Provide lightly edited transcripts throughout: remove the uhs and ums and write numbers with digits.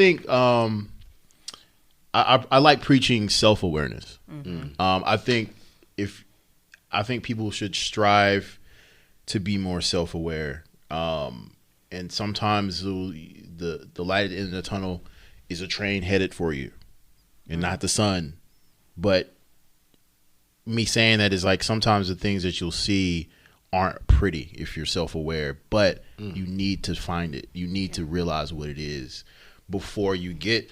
think I like preaching self-awareness. I think people should strive to be more self-aware. And sometimes the light at the end of the tunnel is a train headed for you and not the sun. But me saying that is like sometimes the things that you'll see aren't pretty if you're self-aware, but you need to find it. You need to realize what it is before you get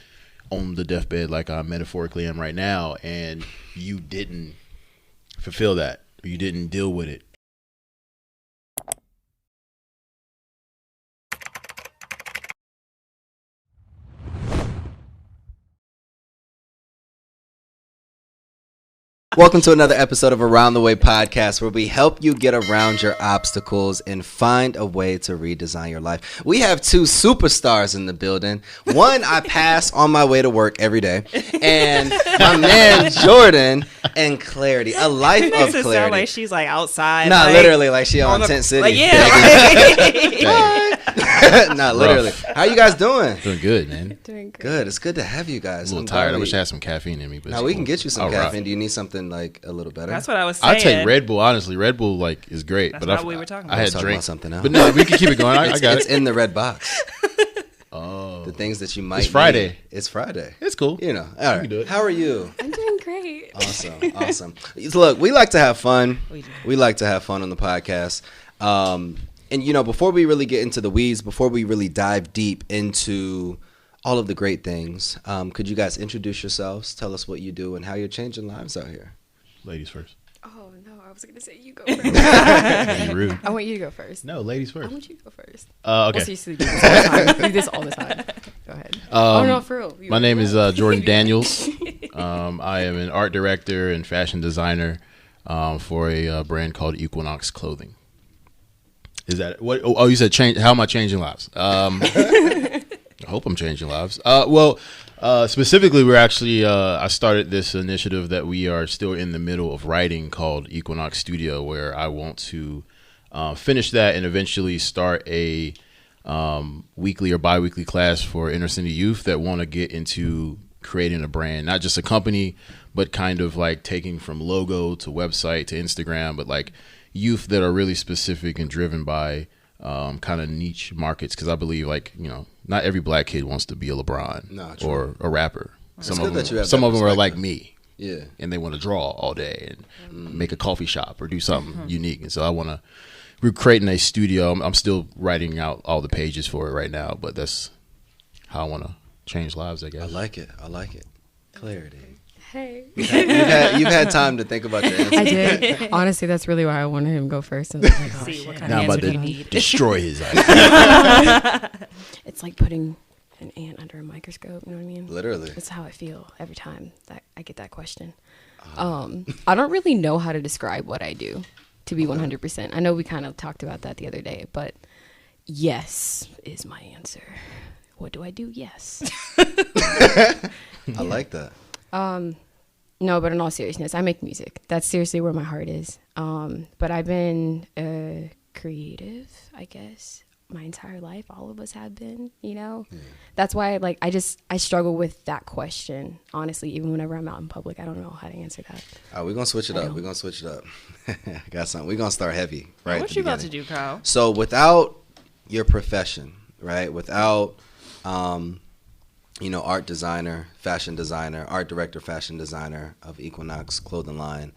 on the deathbed like I metaphorically am right now, and you didn't fulfill that. You didn't deal with it. Welcome to another episode of Around the Way podcast, where we help you get around your obstacles and find a way to redesign your life. We have two superstars in the building. One I pass on my way to work every day, and my man Jordan and Clarity, a life of clarity. Sound like she's like outside. Nah, like, literally, like she on Tent City. Like, yeah. Nah, literally. How you guys doing? Doing good, man. Doing good. Good. It's good to have you guys. A little tired. I wish I had some caffeine in me. But now we can get you some All caffeine. right. Do you need something like a little better? That's what I was saying. I take Red Bull. Honestly, Red Bull like is great. That's but what we were talking about. I had Talking drinks, about something else. but no, we can keep it going. I got It's it. in the red box. Oh, The things that you might. It's Friday. need. It's Friday. It's cool. You know. All right. can do it. How are you? I'm doing great. Awesome. Look, we like to have fun. We do. We like to have fun on the podcast. And you know, before we really get into the weeds, before we really dive deep into all of the great things, could you guys introduce yourselves? Tell us what you do and how you're changing lives out here. Ladies first. Oh, no. I was going to say you go first. You're rude. I want you to go first. No, ladies I first. want you to go first. Okay. Also, you do this all the time. You do this all the time. Go ahead. Oh, no, for real. My name is Jordan Daniels. I am an art director and fashion designer for a brand called Equinox Clothing. Is that what? Oh, you said change. How am I changing lives? I hope I'm changing lives. Specifically, we're actually. I started this initiative that we are still in the middle of writing called Equinox Studio, where I want to finish that and eventually start a weekly or bi-weekly class for inner city youth that want to get into creating a brand, not just a company, but kind of like taking from logo to website to Instagram, but like youth that are really specific and driven by kind of niche markets. Because I believe, like, you know, not every black kid wants to be a LeBron or a rapper. Some of them are like me. Yeah. And they want to draw all day and make a coffee shop or do something unique. And so we're creating a studio. I'm still writing out all the pages for it right now, but that's how I want to change lives, I guess. I like it. Clarity. Hey. You've had time to think about your answer. I did. Honestly, that's really why I wanted him to go first. And I was like, oh, See shit. what kind Now of I'm about answer to do you need. destroy his idea. It's like putting an ant under a microscope. You know what I mean? Literally. That's how I feel every time that I get that question. I don't really know how to describe what I do, to be 100%. I know we kind of talked about that the other day, but yes is my answer. What do I do? Yes. I like that. No, but in all seriousness, I make music. That's seriously where my heart is. But I've been creative, I guess, my entire life. All of us have been, you know. Yeah. That's why, like, I struggle with that question, honestly. Even whenever I'm out in public, I don't know how to answer that. All right, we're gonna switch it up. Got something. We're gonna start heavy, right? What you about to do, Kyle? So, without your profession, right? Without art designer, fashion designer, art director, fashion designer of Equinox Clothing Line,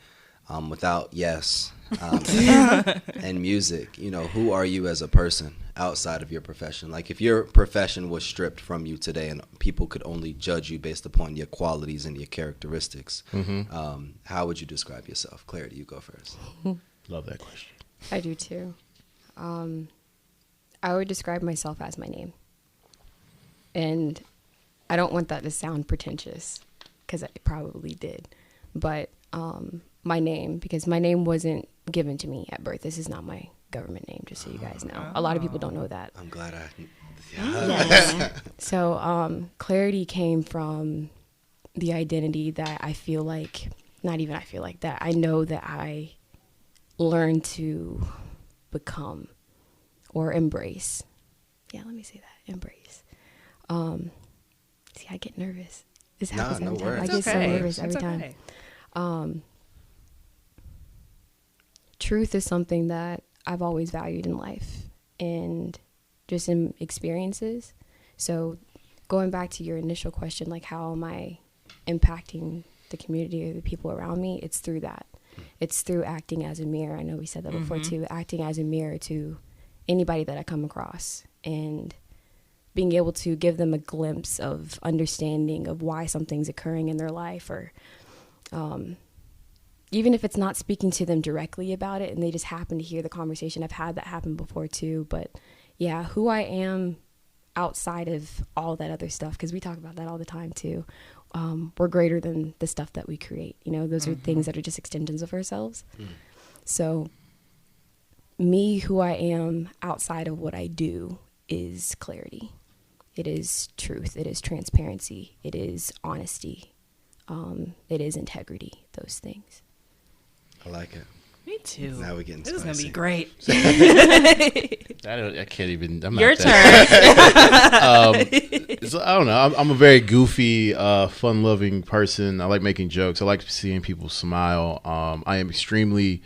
without and music, who are you as a person outside of your profession? Like, if your profession was stripped from you today and people could only judge you based upon your qualities and your characteristics, how would you describe yourself? Clarity, you go first. Love that question. I do too. I would describe myself as my name. And I don't want that to sound pretentious, because I probably did. But my name, because my name wasn't given to me at birth. This is not my government name, just so you guys know. A lot of people don't know that. I'm glad So clarity came from the identity that I feel like, not even I feel like that, I know that I learned to become or embrace. Yeah, let me say that, embrace. See, I get nervous. This Nah, happens no every time. worries. I get so nervous every time. Truth is something that I've always valued in life and just in experiences. So going back to your initial question, like how am I impacting the community or the people around me? It's through that. It's through acting as a mirror. I know we said that before too, acting as a mirror to anybody that I come across and being able to give them a glimpse of understanding of why something's occurring in their life, or even if it's not speaking to them directly about it and they just happen to hear the conversation. I've had that happen before too. But yeah, who I am outside of all that other stuff, because we talk about that all the time too. We're greater than the stuff that we create. You know, those are things that are just extensions of ourselves. So me, who I am outside of what I do, is clarity. It is truth. It is transparency. It is honesty. It is integrity, those things. I like it. Me too. Now we're getting This is spicy. going to be great. I can't even. I'm Your not turn. So, I don't know. I'm a very goofy, fun-loving person. I like making jokes. I like seeing people smile. I am extremely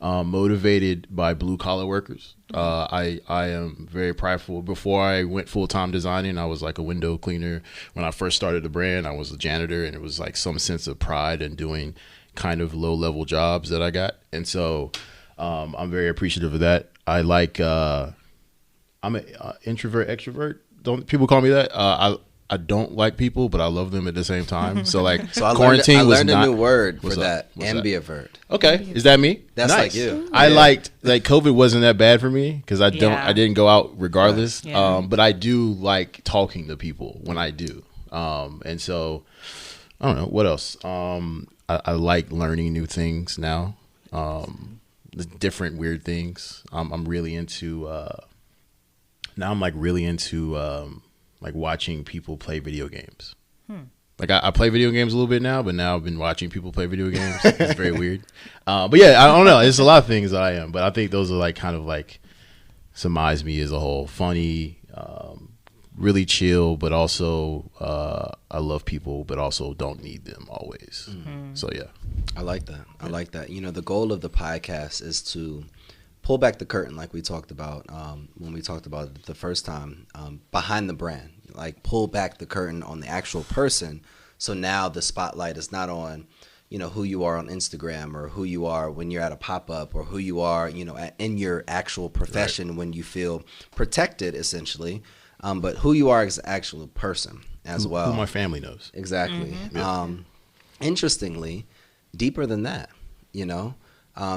motivated by blue-collar workers. I am very prideful. Before I went full-time designing, I was like a window cleaner. When I first started the brand, I was a janitor, and it was like some sense of pride in doing kind of low-level jobs that I got. And so I'm very appreciative of that. I like I'm an introvert, extrovert. Don't people call me that? I don't like people, but I love them at the same time. So like, So I quarantine learned, was a not. new word for What's that. up? What's that? Ambivert. Okay, is that me? That's Nice. like you. I Yeah. liked like COVID wasn't that bad for me because I Yeah. didn't go out regardless. Yeah. But I do like talking to people when I do. And so I don't know what else. I like learning new things now. Different weird things. I'm really into. Now I'm like really into like watching people play video games. Like I play video games a little bit now, but now I've been watching people play video games. It's very weird. But yeah, I don't know. It's a lot of things that I am, but I think those are like kind of like surmise me as a whole. Funny, really chill, but also I love people, but also don't need them always. So yeah. I like that. I like that. You know, the goal of the podcast is to pull back the curtain, like we talked about when we talked about it the first time, behind the brand. Like pull back the curtain on the actual person. So now the spotlight is not on, you know, who you are on Instagram or who you are when you're at a pop-up or who you are, you know, in your actual profession when you feel protected, essentially. But who you are as an actual person as well. Who my family knows. Exactly. Interestingly, deeper than that, you know,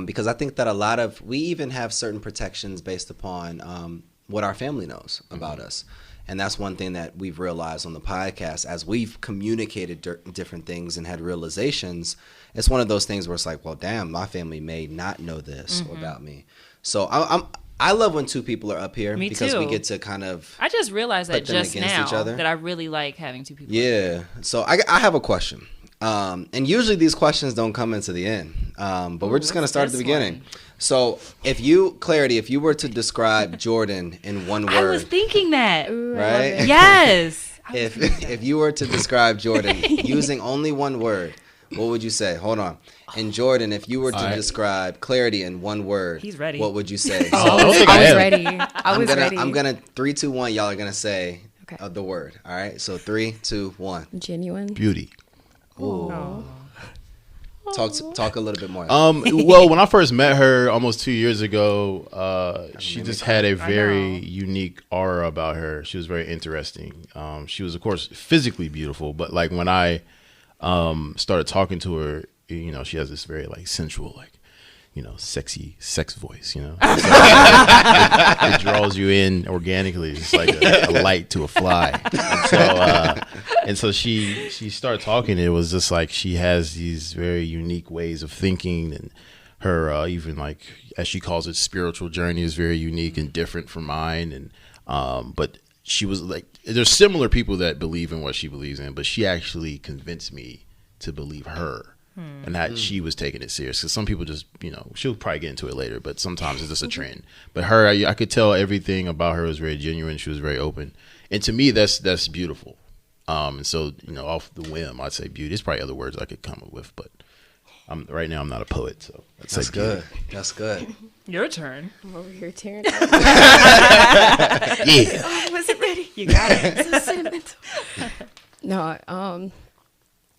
because I think that we even have certain protections based upon what our family knows about us. And that's one thing that we've realized on the podcast as we've communicated different things and had realizations. It's one of those things where it's like, well, damn, my family may not know this about me. So I love when two people are up here because we get to kind of. I just realized that put them just against now each other. that I really like having two people. Yeah. So I have a question. And usually these questions don't come into the end. But we're just going to start at the beginning. So if you were to describe Jordan in one word. I was thinking that. Right? Yes. If you were to describe Jordan using only one word, what would you say? Hold on. And Jordan, if you were to describe clarity in one word, he's ready. What would you say? I don't think I I was am. ready. I was ready. I'm gonna 3, 2, 1. Y'all are gonna say Okay. the word. All right. So 3, 2, 1. Genuine. Beauty. Ooh. Talk a little bit more. Well, when I first met her almost 2 years ago, she just had a very unique aura about her. She was very interesting. She was, of course, physically beautiful, but like when I started talking to her, you know, she has this very like sensual, like, you know, sexy sex voice, you know. It draws you in organically. It's like a light to a fly. And so she started talking. It was just like she has these very unique ways of thinking, and her even like, as she calls it, spiritual journey is very unique and different from mine. And but she was like, there's similar people that believe in what she believes in, but she actually convinced me to believe her. And that she was taking it serious, because some people just, you know, she'll probably get into it later, but sometimes it's just a trend. But her, I could tell everything about her was very genuine. She was very open, and to me, that's beautiful. And so, off the whim, I'd say beauty. There's probably other words I could come up with, but right now I'm not a poet, so that's good. That's good. Your turn. I'm over here tearing Yeah. I wasn't ready. You got it. So sentimental. No,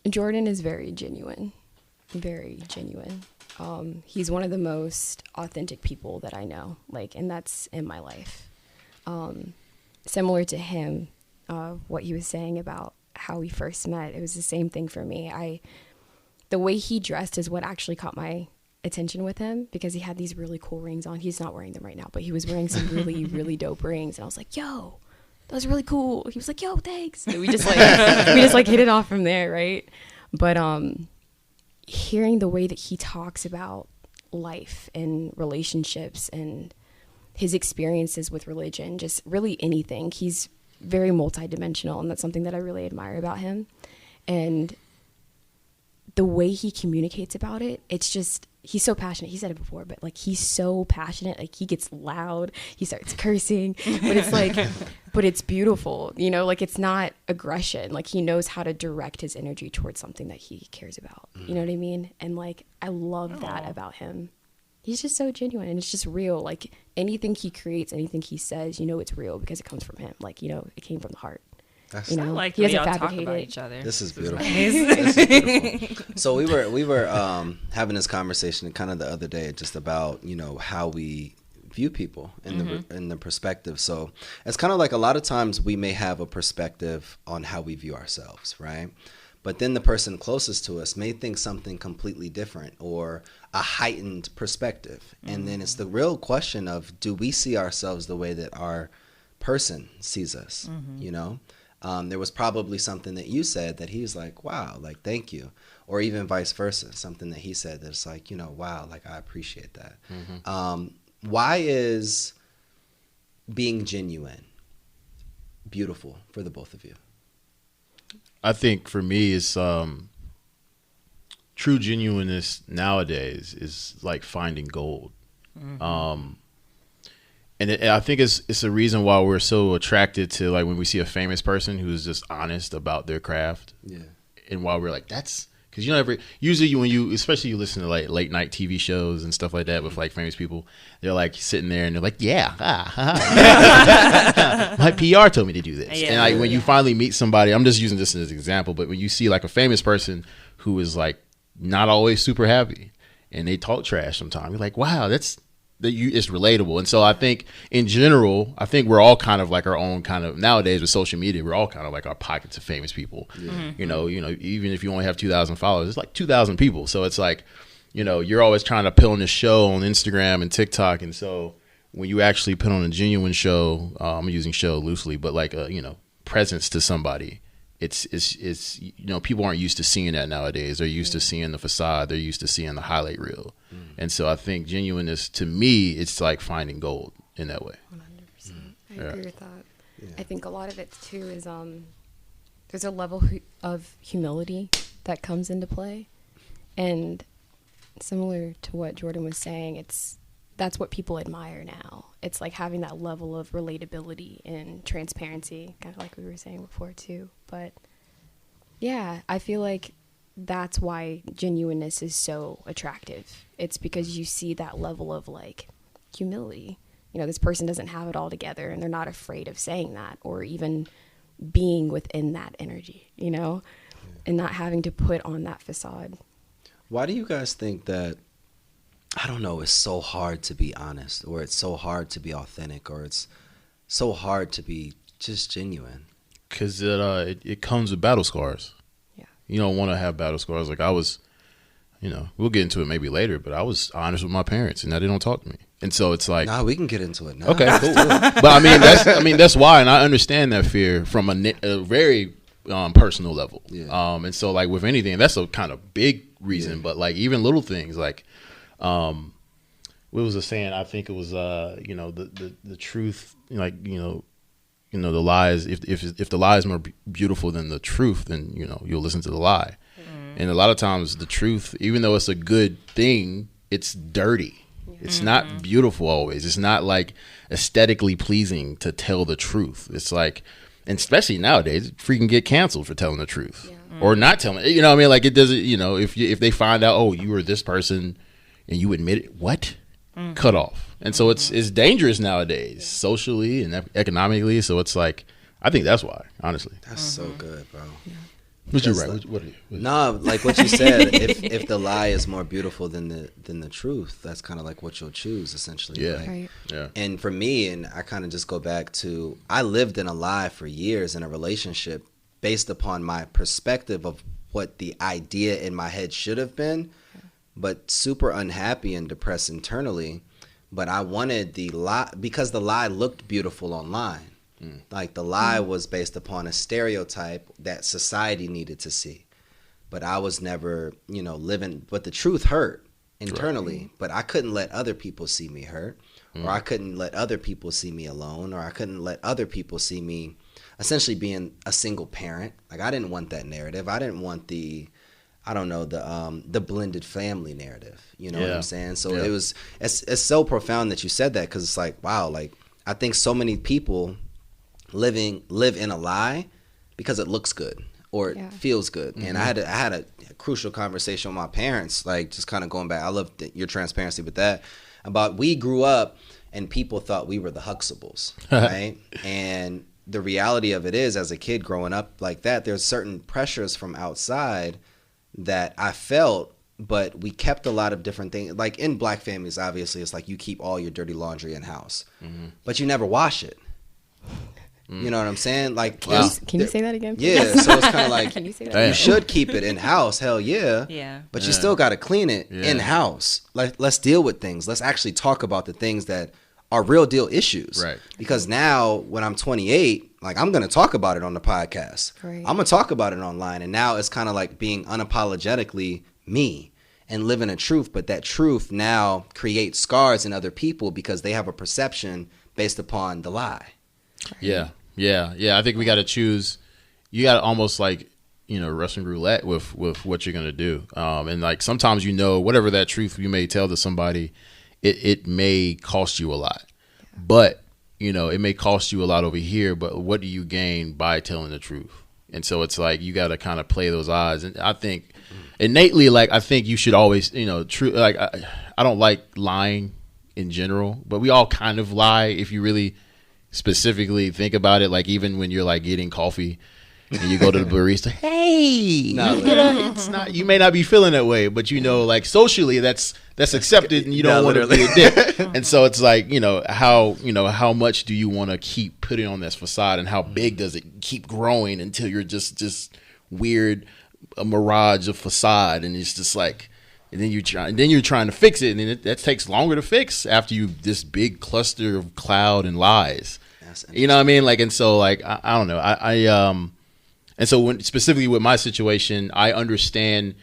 Jordan is very genuine. Very genuine. He's one of the most authentic people that I know, and that's in my life. Similar to him, what he was saying about how we first met, it was the same thing for me. The way he dressed is what actually caught my attention with him, because he had these really cool rings on. He's not wearing them right now, but he was wearing some really, really dope rings. And I was like, yo, that was really cool. He was like, yo, thanks. And we just hit it off from there, right? But hearing the way that he talks about life and relationships and his experiences with religion, just really anything, he's very multidimensional, and that's something that I really admire about him. And the way he communicates about it, it's just, he's so passionate. He said it before, but he's so passionate. He gets loud, he starts cursing, but it's but it's beautiful, it's not aggression. He knows how to direct his energy towards something that he cares about. You know what I mean? And I love that about him. He's just so genuine, and it's just real. Anything he creates, anything he says, it's real because it comes from him. It came from the heart. That's I like he when doesn't y'all talk fabricate about it. each other. This is beautiful. Nice. This is beautiful. So we were having this conversation kind of the other day, just about how we view people in the perspective. So it's kind of a lot of times we may have a perspective on how we view ourselves, right? But then the person closest to us may think something completely different, or a heightened perspective. And then it's the real question of, do we see ourselves the way that our person sees us? There was probably something that you said that he was like, wow, thank you. Or even vice versa, something that he said that's wow, I appreciate that. Why is being genuine beautiful for the both of you? I think for me, it's true genuineness nowadays is like finding gold. And I think it's a reason why we're so attracted to when we see a famous person who's just honest about their craft. Yeah. And while we're like, that's because usually when you especially you listen to late night TV shows and stuff like that with famous people, they're sitting there and they're like, yeah, my PR told me to do this. Yeah. And when you finally meet somebody, I'm just using this as an example, but when you see a famous person who is not always super happy and they talk trash sometimes, you're like, wow, it's relatable. And so I think in general, we're all kind of our own kind of, nowadays with social media, we're all kind of our pockets of famous people. Yeah. Even if you only have 2,000 followers, it's 2,000 people. So it's you're always trying to put on this show on Instagram and TikTok. And so when you actually put on a genuine show, I'm using show loosely, but presence to somebody, it's people aren't used to seeing that nowadays. They're used to seeing the facade. They're used to seeing the highlight reel. And so I think genuineness, to me, it's finding gold in that way. 100%. I agree with that. Yeah. I think a lot of it too is there's a level of humility that comes into play, and similar to what Jordan was saying, that's what people admire now. It's having that level of relatability and transparency, kind of like we were saying before too. But yeah, I feel that's why genuineness is so attractive. It's because you see that level of humility. This person doesn't have it all together, and they're not afraid of saying that or even being within that energy, and not having to put on that facade. Why do you guys think that, I don't know, it's so hard to be honest, or it's so hard to be authentic, or it's so hard to be just genuine? Because it comes with battle scars. You don't want to have battle scars. I was, we'll get into it maybe later, but I was honest with my parents, and now they don't talk to me. And so it's nah, we can get into it now. Okay, cool. But that's why, and I understand that fear from a very personal level. Yeah. And so with anything, that's a kind of big reason, but even little things what was the saying? I think it was the truth, the lies, if the lie is more beautiful than the truth, then you'll listen to the lie. And a lot of times the truth, even though it's a good thing, it's dirty. It's not beautiful always. It's not aesthetically pleasing to tell the truth. It's and especially nowadays, freaking get canceled for telling the truth or not telling. You know what I mean? Like it doesn't. You know, if they find out, oh, you were this person, and you admit it, what? Cut off. And so it's dangerous nowadays, socially and economically. So it's like, I think that's why, honestly. That's so good, bro. But you're right. What No, like what you said, if the lie is more beautiful than the truth, that's kind of like what you'll choose, essentially. Yeah. Like, Right. Yeah. and for me, and I kind of just go back to, I lived in a lie for years in a relationship based upon my perspective of what the idea in my head should have been, but super unhappy and depressed internally. But I wanted the lie because the lie looked beautiful online. Like the lie was based upon a stereotype that society needed to see. But I was never, living, but the truth hurt internally, but I couldn't let other people see me hurt, or I couldn't let other people see me alone, or I couldn't let other people see me essentially being a single parent. Like I didn't want that narrative. I didn't want the blended family narrative. You know what I'm saying? So it's so profound that you said that, because it's like, wow, like I think so many people live in a lie because it looks good or it feels good. And I had a crucial conversation with my parents, like just kind of going back. I love your transparency with that, about we grew up and people thought we were the Huxtables, right? And the reality of it is, as a kid growing up like that, there's certain pressures from outside that I felt, but we kept a lot of different things. Like in black families, obviously, it's like you keep all your dirty laundry in house, but you never wash it. You know what I'm saying? Like, Can you say that again? Please? Yeah. So it's kind of like, Can you say that? you should keep it in house. Hell yeah. Yeah. But you still got to clean it in house. Like, let's deal with things. Let's actually talk about the things that are real deal issues. Right. Because now, when I'm 28, like I'm gonna talk about it on the podcast. Right. I'm gonna talk about it online. And now it's kind of like being unapologetically me and living a truth. But that truth now creates scars in other people because they have a perception based upon the lie. Yeah. I think we got to choose. You got to almost like, Russian roulette with what you're going to do. And like sometimes, whatever that truth you may tell to somebody, it may cost you a lot. But, it may cost you a lot over here. But what do you gain by telling the truth? And so it's like you got to kind of play those odds. And I think innately, like, I think you should always, true. Like, I don't like lying in general, but we all kind of lie if you really specifically think about it. Like even when you're like getting coffee and you go to the barista, hey, it's not, you may not be feeling that way, but like socially that's accepted, and you don't want to be a dick. And so it's like, how much do you want to keep putting on this facade, and how big does it keep growing until you're just weird, a mirage of facade, and it's just like, and then you're trying to fix it, and then that takes longer to fix after you this big cluster of cloud and lies. You know what I mean? Like, and so like I don't know. And so when specifically with my situation, I understand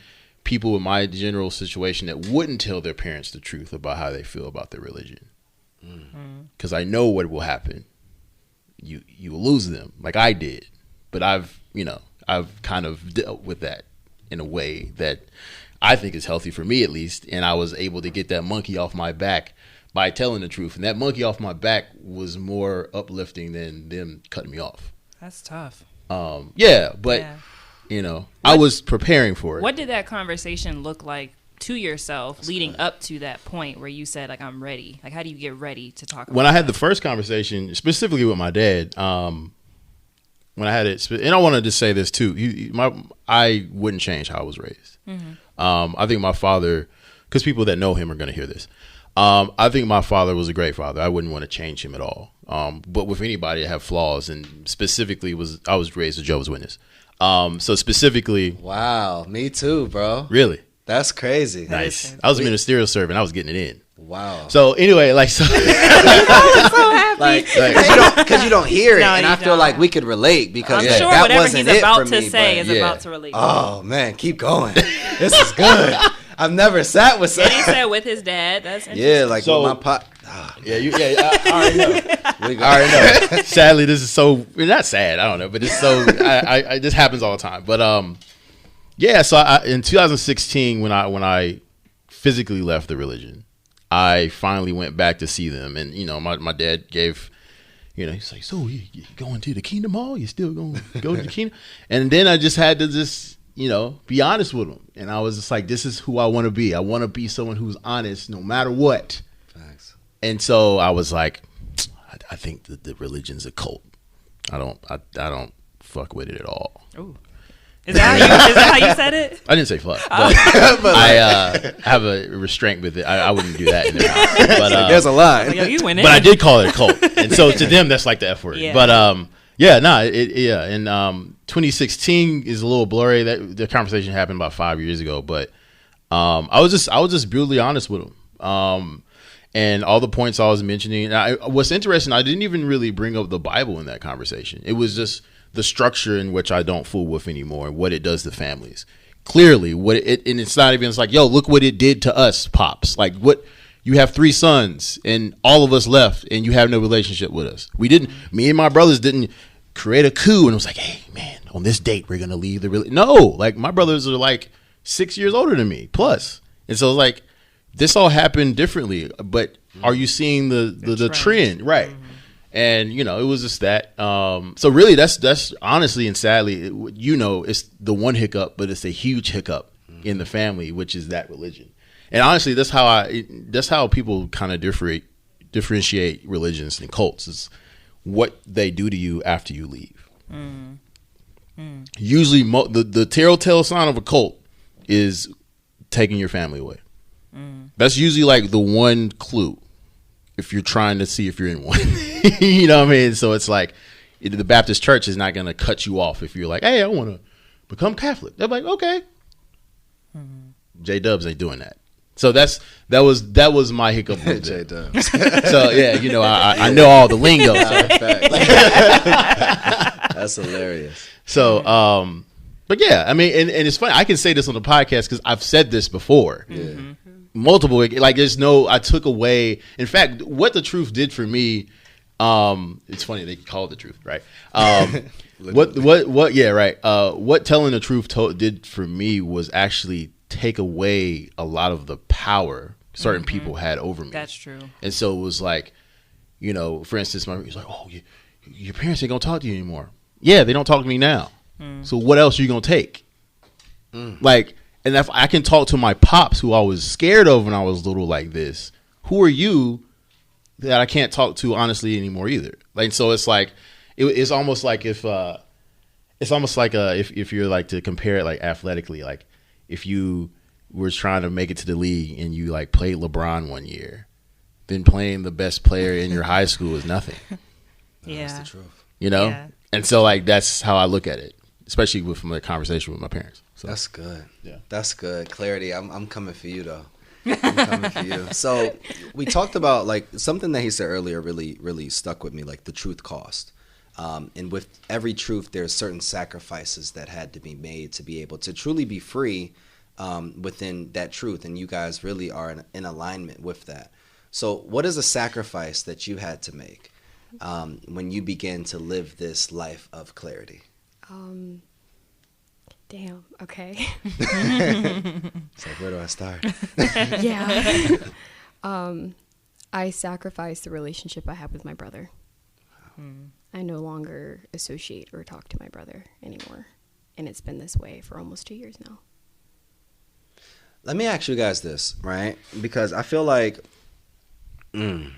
people in my general situation that wouldn't tell their parents the truth about how they feel about their religion, because I know what will happen. You will lose them, like I did, but I've kind of dealt with that in a way that I think is healthy for me, at least. And I was able to get that monkey off my back by telling the truth. And that monkey off my back was more uplifting than them cutting me off. That's tough. I was preparing for it. What did that conversation look like to yourself leading up to that point where you said, like, I'm ready? Like, how do you get ready to talk about When I had the first conversation, specifically with my dad, when I had it, and I wanted to say this too, I wouldn't change how I was raised. I think my father, because people that know him are going to hear this, I think my father was a great father. I wouldn't want to change him at all. But with anybody that have flaws, and specifically I was raised a Jehovah's Witness. So specifically, wow, me too, bro. Really? That's crazy. Nice. I was a ministerial servant. I was getting it in. Wow. So anyway, like, so, because you don't hear it, No, and you I feel don't. like we could relate, because I'm sure that whatever wasn't he's it about for to me, say but- is about to relate. Oh man, keep going. This is good. I've never sat with And he said with his dad. That's interesting. Yeah, like So- with my pop. I already know. We I already know. Sadly, this is so not sad. I don't know, but it's so. I this happens all the time. But So in 2016, when I physically left the religion, I finally went back to see them, and my dad gave he's like, so you going to the Kingdom Hall? You still going to go to the Kingdom? And then I just had to just, be honest with him. And I was just like, this is who I want to be. I want to be someone who's honest no matter what. Thanks. And so I was like, I think that the religion's a cult. I don't fuck with it at all. Ooh. Is that how you said it? I didn't say fuck, but I have a restraint with it. I wouldn't do that in their house. But there's a line. Yo, you went in. But I did call it a cult, and so to them that's like the F word. Yeah. But And 2016 is a little blurry. That the conversation happened about 5 years ago, but I was just brutally honest with him. And all the points I was mentioning. What's interesting, I didn't even really bring up the Bible in that conversation. It was just the structure in which I don't fool with anymore, and what it does to families. Clearly, and it's not even. It's like, yo, look what it did to us, pops. Like, what you have 3 sons, and all of us left, and you have no relationship with us. We didn't. Me and my brothers didn't create a coup, and it was like, hey, man, on this date we're gonna leave the. No, like my brothers are like 6 years older than me, plus, and so it's like. This all happened differently, but are you seeing the trend? Right. Mm-hmm. And, it was just that. So really, that's honestly and sadly, it's the one hiccup, but it's a huge hiccup in the family, which is that religion. And honestly, that's how people kind of differentiate religions and cults is what they do to you after you leave. Usually, the telltale sign of a cult is taking your family away. That's usually like the one clue if you're trying to see if you're in one. You know what I mean? So it's like the Baptist church is not going to cut you off if you're like, hey, I want to become Catholic. They're like, okay. J-Dubs ain't doing that. So that was my hiccup with J-Dubs. So yeah, I know all the lingo. That's hilarious. So but yeah, I mean, and it's funny. I can say this on the podcast because I've said this before. Yeah. Multiple, like I took away. In fact, what the truth did for me, it's funny they call it the truth, right? Yeah, right. What telling the truth did for me was actually take away a lot of the power certain people had over me. That's true. And so it was like, for instance, he's like, oh, your parents ain't gonna talk to you anymore. Yeah, they don't talk to me now. So what else are you gonna take? Like. And if I can talk to my pops, who I was scared of when I was little like this, who are you that I can't talk to honestly anymore either? Like, so it's like, it's almost like if you're like to compare it like athletically, like if you were trying to make it to the league and you like played LeBron one year, then playing the best player in your high school is nothing. Yeah. That's the truth. Yeah. And so like, that's how I look at it, especially with my conversation with my parents. So. That's good. Yeah, that's good. Clarity. I'm coming for you though. I'm coming for you. So we talked about like something that he said earlier really stuck with me, like the truth cost. And with every truth, there's certain sacrifices that had to be made to be able to truly be free within that truth. And you guys really are in alignment with that. So what is a sacrifice that you had to make when you began to live this life of clarity? Damn. Okay. It's like, where do I start? Yeah. I sacrificed the relationship I had with my brother. Wow. I no longer associate or talk to my brother anymore. And it's been this way for almost 2 years now. Let me ask you guys this, right? Because I feel like it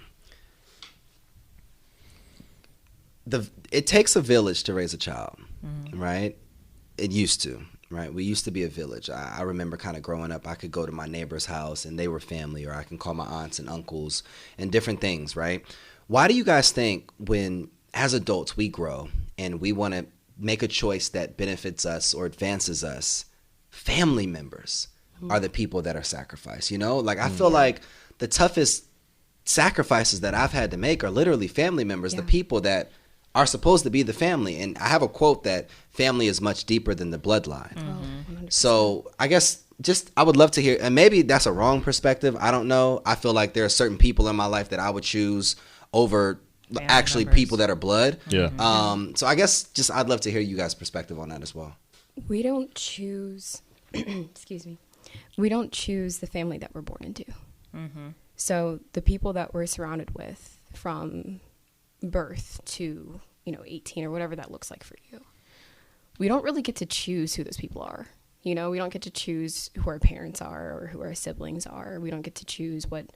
takes a village to raise a child, right? It used to, right? We used to be a village. I remember kind of growing up, I could go to my neighbor's house and they were family, or I can call my aunts and uncles and different things, right? Why do you guys think when, as adults, we grow and we want to make a choice that benefits us or advances us, family members are the people that are sacrificed, Like, I feel like the toughest sacrifices that I've had to make are literally family members, the people that are supposed to be the family. And I have a quote that family is much deeper than the bloodline. So I guess I would love to hear, and maybe that's a wrong perspective. I don't know. I feel like there are certain people in my life that I would choose over family members. People that are blood. Yeah. So I guess I'd love to hear you guys' perspective on that as well. We don't choose, excuse me. We don't choose the family that we're born into. So the people that we're surrounded with from birth to, 18 or whatever that looks like for you, we don't really get to choose who those people are. We don't get to choose who our parents are or who our siblings are. We don't get to choose what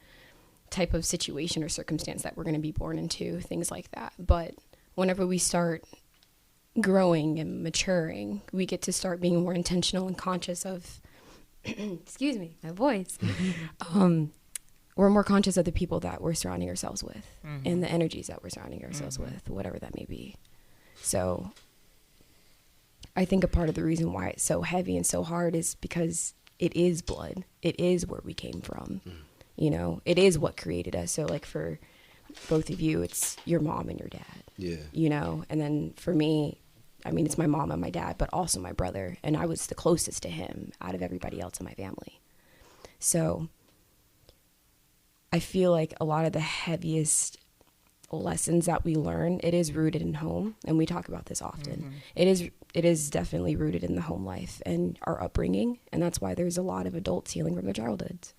type of situation or circumstance that we're going to be born into, things like that. But whenever we start growing and maturing, we get to start being more intentional and conscious of, excuse me, my voice. We're more conscious of the people that we're surrounding ourselves with and the energies that we're surrounding ourselves with, whatever that may be. So I think a part of the reason why it's so heavy and so hard is because it is blood. It is where we came from. It is what created us. So like for both of you, it's your mom and your dad. Yeah. And then for me, I mean, it's my mom and my dad, but also my brother. And I was the closest to him out of everybody else in my family. So I feel like a lot of the heaviest lessons that we learn, it is rooted in home. And we talk about this often. It is definitely rooted in the home life and our upbringing. And that's why there's a lot of adults healing from their childhoods.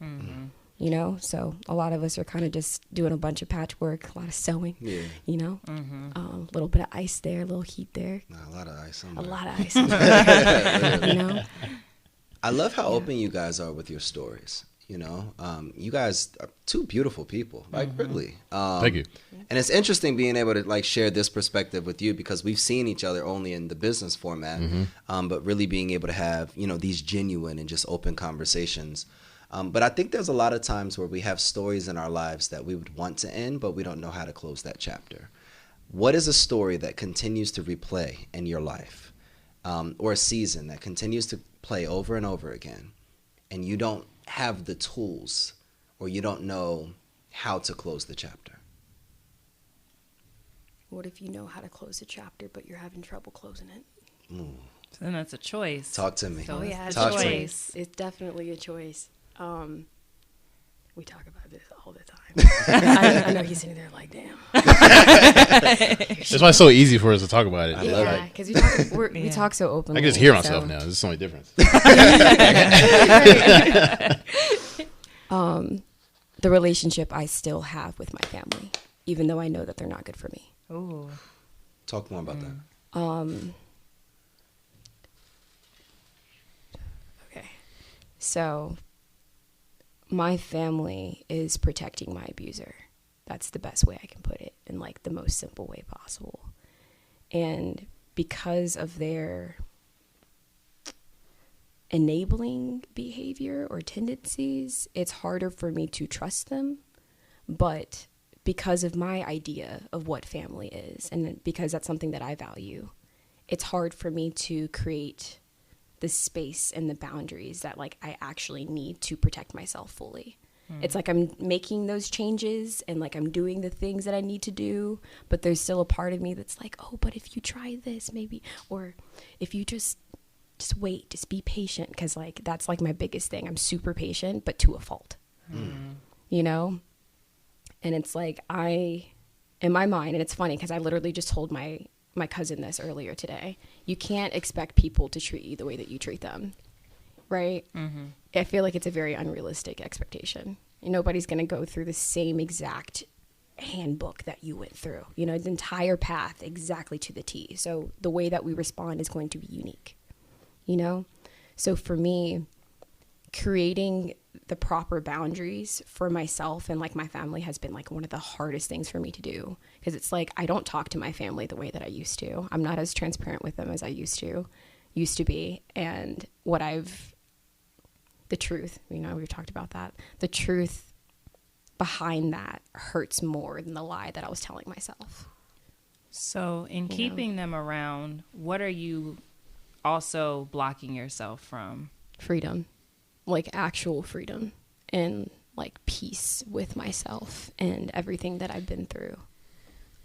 So a lot of us are kind of just doing a bunch of patchwork, a lot of sewing, a little bit of ice there, a little heat there. A lot of ice. A lot of ice. I love how open you guys are with your stories. You guys are two beautiful people, like really. Thank you. And it's interesting being able to like share this perspective with you because we've seen each other only in the business format, but really being able to have, these genuine and just open conversations. But I think there's a lot of times where we have stories in our lives that we would want to end, but we don't know how to close that chapter. What is a story that continues to replay in your life, or a season that continues to play over and over again, and you don't have the tools or you don't know how to close the chapter? What if you know how to close a chapter, but you're having trouble closing it? So then that's a choice. Talk to me. So yeah, it's a choice. It's definitely a choice. We talk about this all the time. I know he's sitting there like, damn. That's why it's so easy for us to talk about it. I love it. Because we talk so openly. I can just hear myself now. This is the only difference. The relationship I still have with my family, even though I know that they're not good for me. Ooh. Talk more about that. Okay. So my family is protecting my abuser. That's the best way I can put it, in like the most simple way possible. And because of their enabling behavior or tendencies, it's harder for me to trust them. But because of my idea of what family is, and because that's something that I value, it's hard for me to create the space and the boundaries that like I actually need to protect myself fully. It's like I'm making those changes and like I'm doing the things that I need to do, but there's still a part of me that's like, oh, but if you try this maybe, or if you just wait, just be patient, because like that's like my biggest thing. I'm super patient, but to a fault. And it's like in my mind, and it's funny because I literally just told my cousin this earlier today, you can't expect people to treat you the way that you treat them, right? I feel like it's a very unrealistic expectation. Nobody's going to go through the same exact handbook that you went through, the entire path exactly to the T. So the way that we respond is going to be unique, So for me, creating the proper boundaries for myself and like my family has been like one of the hardest things for me to do, because it's like I don't talk to my family the way that I used to. I'm not as transparent with them as I used to be. And the truth, we've talked about that. The truth behind that hurts more than the lie that I was telling myself. So in keeping them around, what are you also blocking yourself from? Freedom, like actual freedom, and like peace with myself and everything that I've been through.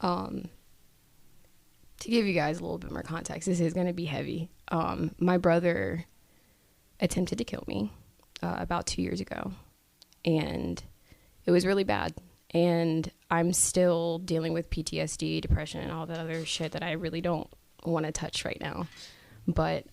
To give you guys a little bit more context, this is going to be heavy. My brother attempted to kill me about 2 years ago, and it was really bad. And I'm still dealing with PTSD, depression, and all that other shit that I really don't want to touch right now. But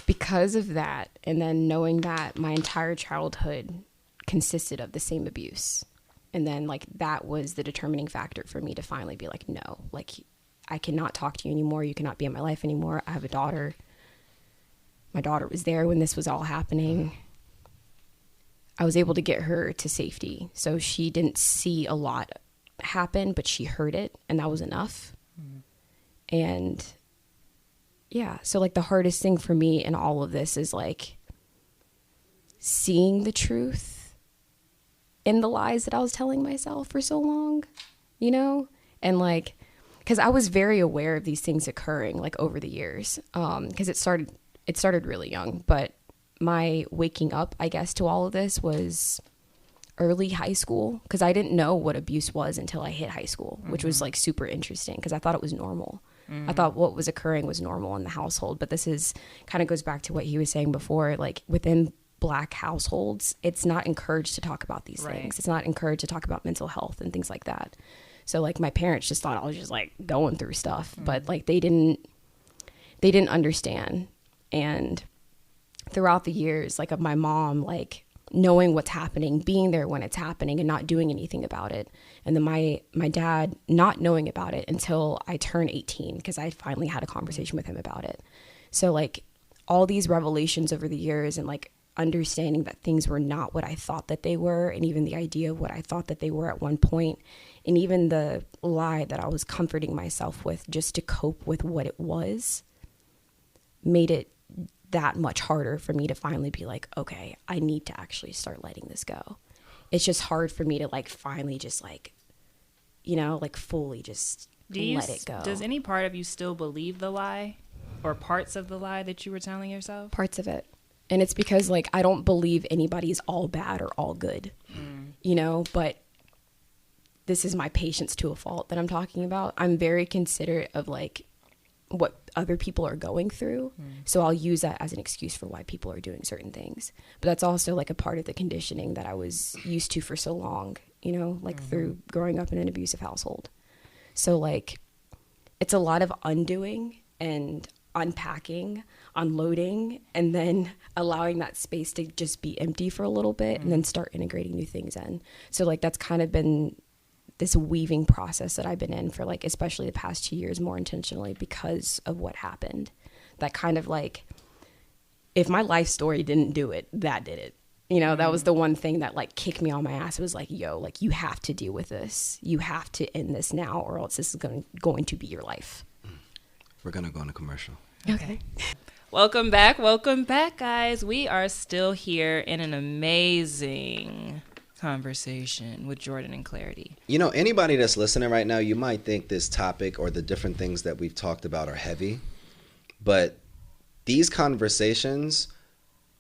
because of that, and then knowing that my entire childhood consisted of the same abuse, And then like that was the determining factor for me to finally be like, no, like I cannot talk to you anymore. You cannot be in my life anymore. I have a daughter. My daughter was there when this was all happening. I was able to get her to safety. So she didn't see a lot happen, but she heard it, and that was enough. And yeah, so like the hardest thing for me in all of this is like seeing the truth in the lies that I was telling myself for so long, you know? And like, because I was very aware of these things occurring like over the years, because it started really young, but my waking up, I guess, to all of this was early high school, because I didn't know what abuse was until I hit high school, which was like super interesting because I thought it was normal. I thought what was occurring was normal in the household, but this is kind of goes back to what he was saying before, like within Black households, it's not encouraged to talk about these things. It's not encouraged to talk about mental health and things like that. So like my parents just thought I was just like going through stuff, but like they didn't understand. And throughout the years, like of my mom, like knowing what's happening, being there when it's happening and not doing anything about it. And then my dad not knowing about it until I turned 18, because I finally had a conversation with him about it. So like all these revelations over the years and like understanding that things were not what I thought that they were, and even the idea of what I thought that they were at one point, and even the lie that I was comforting myself with just to cope with what it was, made it that much harder for me to finally be like, okay, I need to actually start letting this go. It's just hard for me to like finally just like, you know, like fully just let it go. Does any part of you still believe the lie, or parts of the lie that you were telling yourself? Parts of it. And it's because like I don't believe anybody's all bad or all good, you know, but this is my patience to a fault that I'm talking about. I'm very considerate of like what other people are going through. So I'll use that as an excuse for why people are doing certain things. But that's also like a part of the conditioning that I was used to for so long, you know, like through growing up in an abusive household. So like it's a lot of undoing and unpacking, unloading, and then allowing that space to just be empty for a little bit and then start integrating new things in. So like that's kind of been this weaving process that I've been in for like, especially the past 2 years, more intentionally because of what happened. That kind of like, if my life story didn't do it, that did it. You know, that was the one thing that like kicked me on my ass. It was like, yo, like you have to deal with this. You have to end this now, or else this is going to be your life. We're going to go on a commercial. Okay. Welcome back, guys. We are still here in an amazing conversation with Jordan and Clarity. You know, anybody that's listening right now, you might think this topic or the different things that we've talked about are heavy, but these conversations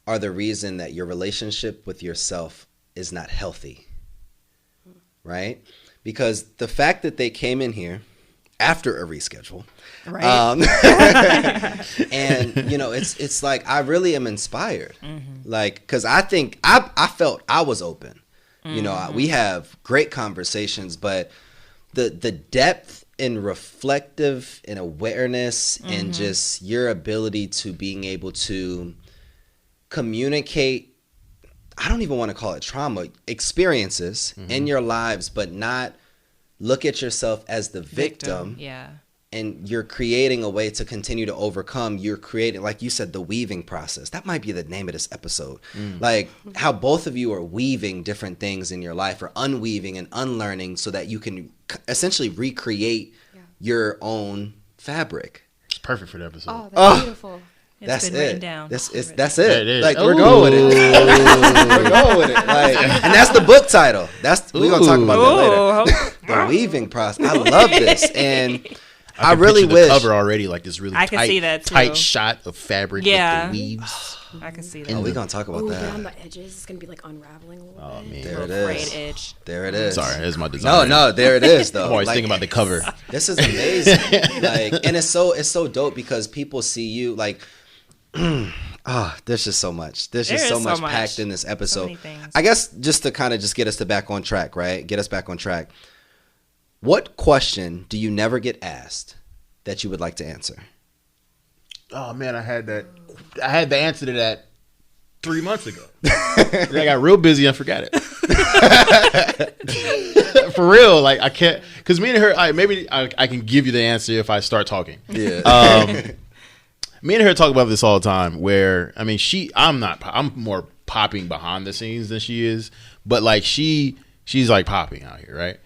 are the reason that your relationship with yourself is not healthy, right? Because the fact that they came in here after a reschedule, right? And you know, it's like I really am inspired, like because I think I felt I was open. You know, we have great conversations, but the depth and reflective and awareness and just your ability to being able to communicate, I don't even want to call it trauma, experiences in your lives, but not look at yourself as the victim. Yeah. And you're creating a way to continue to overcome. You're creating, like you said, the weaving process. That might be the name of this episode. Like how both of you are weaving different things in your life, or unweaving and unlearning, so that you can essentially recreate your own fabric. It's perfect for the episode. Oh, that's beautiful. That's been it. written down. That's it. Yeah, it is. Like we're going with it. We're going with it. Like, and that's the book title. We're gonna talk about that later. The weaving process. I love this, and I really wish the cover already, like this really I can see that too. tight shot of fabric with the weaves. I can see that. Oh, we're gonna talk about that. Down the edges, it's gonna be like unraveling a little bit. Man. There it Frayed is. edge. There it is. Sorry, that's my design. No, there it is though. I'm always Like, thinking about the cover. This is amazing. Like, and it's so dope because people see you like. There's just so much. There's just so much packed in this episode. many things. I guess just to kind of just get us back on track, right? Get us back on track. What question do you never get asked that you would like to answer? Oh man, I had the answer to that 3 months ago. I got real busy and forgot it. For real, like I can't, because me and her, I can give you the answer if I start talking. Yeah. Me and her talk about this all the time. Where I mean, I'm more popping behind the scenes than she is, but like she's like popping out here, right?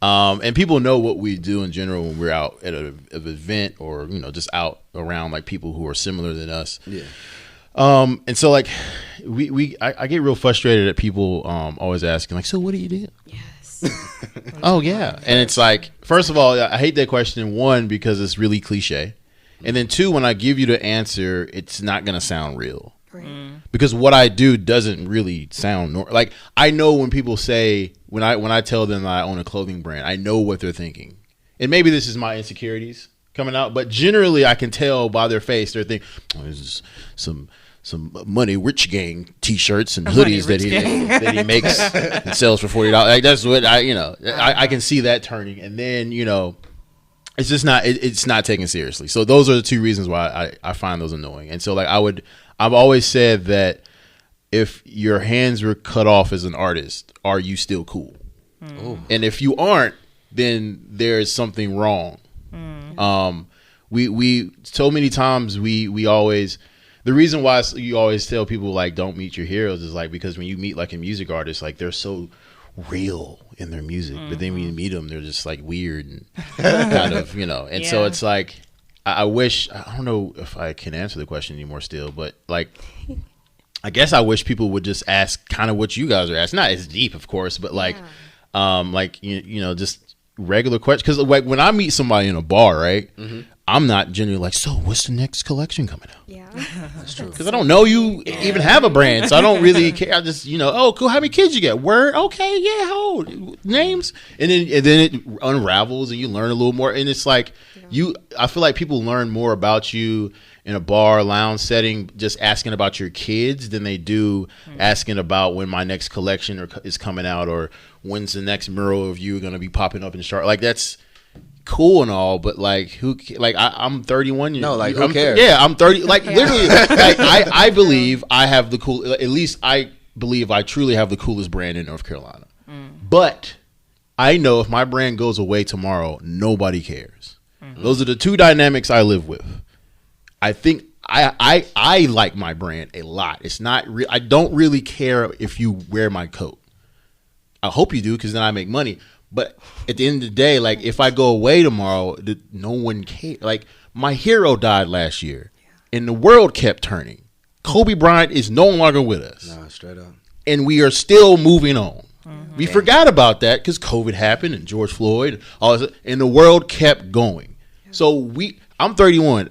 And people know what we do in general when we're out at an event or just out around like people who are similar than us. Yeah. And so like I get real frustrated at people always asking like, so what do you do? Yes. Oh yeah. And it's like, first of all, I hate that question, one, because it's really cliche. And then two, when I give you the answer, it's not going to sound real. Right. Because what I do doesn't really sound like, I know when people say, when I tell them that I own a clothing brand, I know what they're thinking. And maybe this is my insecurities coming out, but generally I can tell by their face, they're thinking, oh, this is some Money Rich Gang T-shirts and hoodies that he makes and sells for $40. Like that's what I can see that turning, and then it's just not it's not taken seriously. So those are the two reasons why I find those annoying. And so like I've always said that if your hands were cut off as an artist, are you still cool? And if you aren't, then there is something wrong. We so many times we always. The reason why you always tell people like don't meet your heroes is like because when you meet like a music artist, like they're so real in their music, but then when you meet them, they're just like weird and kind of And so it's like I wish, I don't know if I can answer the question anymore still, but like I guess I wish people would just ask kind of what you guys are asking, not as deep, of course, but like just regular questions. Because like when I meet somebody in a bar, right? I'm not genuinely like, so what's the next collection coming out? Yeah. That's true. Because I don't know you even have a brand, so I don't really care. I just, oh, cool. How many kids you get? Word? Okay, yeah. How old? Names? And then it unravels, and you learn a little more. And it's like I feel like people learn more about you in a bar, lounge setting, just asking about your kids than they do asking about when my next collection is coming out or when's the next mural of you going to be popping up in Charlotte. Like that's cool and all, but like I'm 31. No, like who cares? Yeah, I'm 30. Like literally, like I believe I have the cool. At least I believe I truly have the coolest brand in North Carolina. But I know if my brand goes away tomorrow, nobody cares. Those are the two dynamics I live with. I think I like my brand a lot. It's not I don't really care if you wear my coat. I hope you do because then I make money. But at the end of the day, like if I go away tomorrow, no one cares. Like my hero died last year, and the world kept turning. Kobe Bryant is no longer with us. No, straight up. And we are still moving on. We forgot about that because COVID happened and George Floyd, all this, and the world kept going. So I'm 31.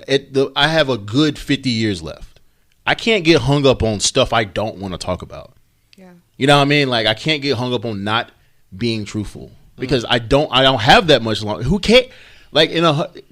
I have a good 50 years left. I can't get hung up on stuff I don't want to talk about. Yeah. You know what I mean? Like I can't get hung up on not being truthful. Because I don't have that much longer. Who can't? Like in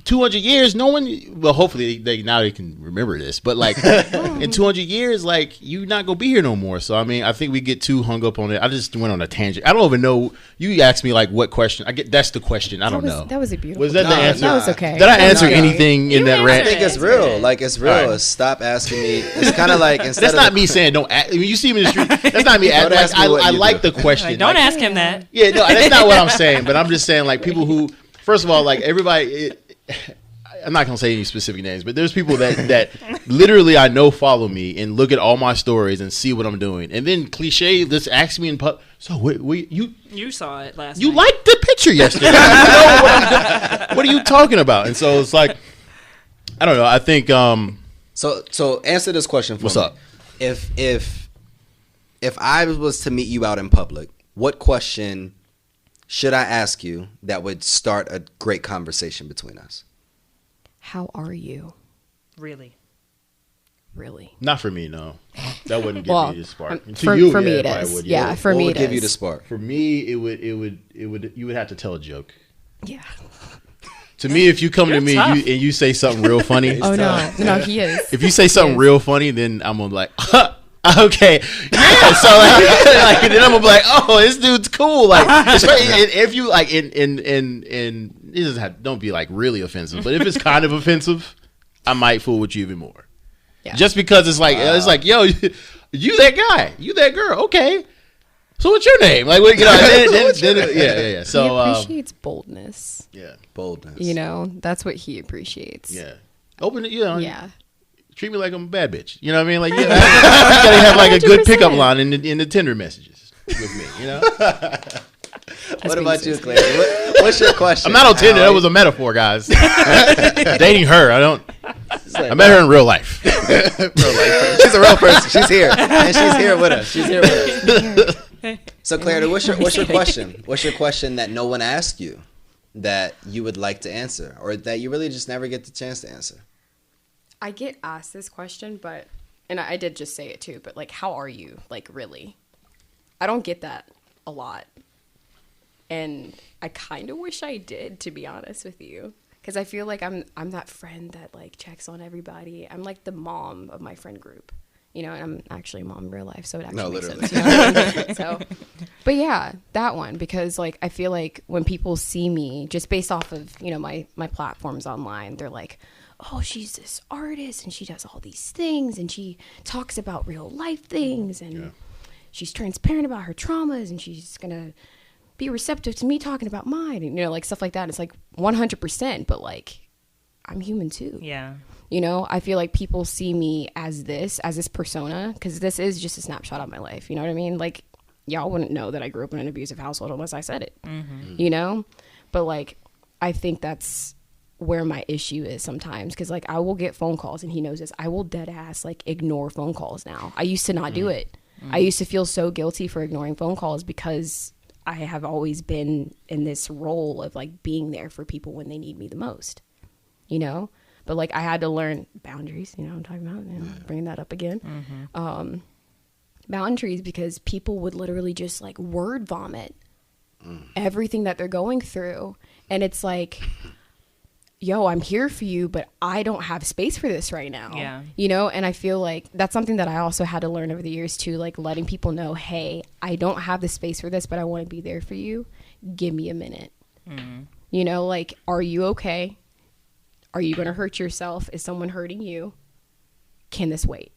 200 years, no one. Well, hopefully they can remember this. But like in 200 years, like you're not gonna be here no more. So I mean, I think we get too hung up on it. I just went on a tangent. I don't even know. You asked me like what question? I get that's the question. I don't know. That was a beautiful. Was that the answer? That was okay. Did I answer anything in that rant? I think it's real. Like it's real. Right. Stop asking me. It's kind of like instead. That's not me saying don't. When you see me in the street, that's not me. I like the question. Don't ask him that. Yeah, no, that's not what I'm saying. But I'm just saying like people who. First of all, like everybody, I'm not gonna say any specific names, but there's people that literally I know follow me and look at all my stories and see what I'm doing, and then cliche just ask me in pub. So you saw it last. You liked the picture yesterday. You know what are you talking about? And so it's like I don't know. I think So answer this question for me. What's up? If I was to meet you out in public, what question should I ask you that would start a great conversation between us? How are you? Really? Not for me, no. That wouldn't give me the spark. For me, it is. Would, yeah, for me, what would it give is. you the spark? For me, it would. You would have to tell a joke. Yeah. To me, if you come to me and you say something real funny, no, he is. If you say something real funny, then I'm gonna be like, okay, yeah. So like, then I'm gonna be like, oh, this dude's cool. Like, if you like, in it doesn't have, don't be like really offensive, but if it's kind of offensive, I might fool with you even more. Yeah. Just because it's like yo, you that guy, you that girl, okay. So what's your name? Like, yeah. So he appreciates boldness. yeah, Boldness. You know, that's what he appreciates. yeah. Open it, you know. Yeah. Treat me like I'm a bad bitch. You know what I mean? Like, you gotta have like a good 100%. pickup line in the Tinder messages with me. You know. What about you, Claire? What's your question? I'm not on Tinder. That was a metaphor, guys. Dating her. I met her in real life. She's a real person. She's here, and she's here with us. She's here with us. So, Claire, what's your question? What's your question that no one asked you that you would like to answer, or that you really just never get the chance to answer? I get asked this question, and I did just say it too, but like, how are you? Like, really? I don't get that a lot. And I kind of wish I did, to be honest with you. Because I feel like I'm that friend that like checks on everybody. I'm like the mom of my friend group. You know, and I'm actually a mom in real life, so it actually makes sense. You know what I mean? So, but yeah, that one, because like I feel like when people see me, just based off of, you know, my platforms online, they're like, oh, she's this artist and she does all these things and she talks about real life things and she's transparent about her traumas and she's gonna be receptive to me talking about mine, and, you know, like stuff like that. It's like 100%, but like I'm human too. Yeah. You know, I feel like people see me as this persona, because this is just a snapshot of my life. You know what I mean? Like, y'all wouldn't know that I grew up in an abusive household unless I said it, you know? But like, I think that's where my issue is sometimes, because like I will get phone calls, and he knows this. I will dead ass like ignore phone calls now. I used to not do it. I used to feel so guilty for ignoring phone calls because I have always been in this role of like being there for people when they need me the most, you know? But like I had to learn boundaries, you know what I'm talking about, you know, bringing that up again. Boundaries, because people would literally just like word vomit everything that they're going through. And it's like, yo, I'm here for you, but I don't have space for this right now. Yeah. You know, and I feel like that's something that I also had to learn over the years too, like letting people know, hey, I don't have the space for this, but I want to be there for you. Give me a minute. You know, like, are you okay? Are you going to hurt yourself? Is someone hurting you? Can this wait?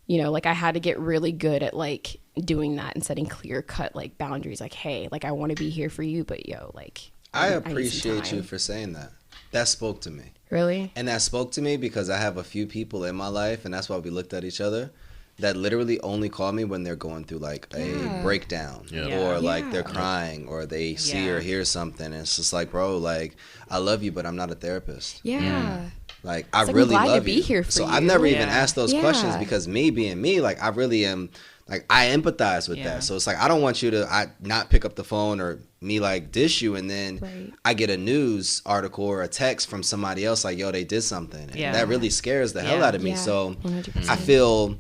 You know, like I had to get really good at like doing that and setting clear cut like boundaries. Like, hey, like I want to be here for you, but yo, like I need some appreciate time. you for saying that. That spoke to me. Really? And that spoke to me because I have a few people in my life, and that's why we looked at each other, that literally only call me when they're going through like a breakdown or like they're crying or they see or hear something. And it's just like, bro, like I love you, but I'm not a therapist. Yeah. Like I like, really I'm glad love to be you. here for so you. I've never even Yeah. asked those questions because me being me, like I really am. Like I empathize with that. So it's like I don't want you to not pick up the phone or me like dish you, and then I get a news article or a text from somebody else like, yo, they did something. And that really scares the hell out of me. Yeah, So 100%. I feel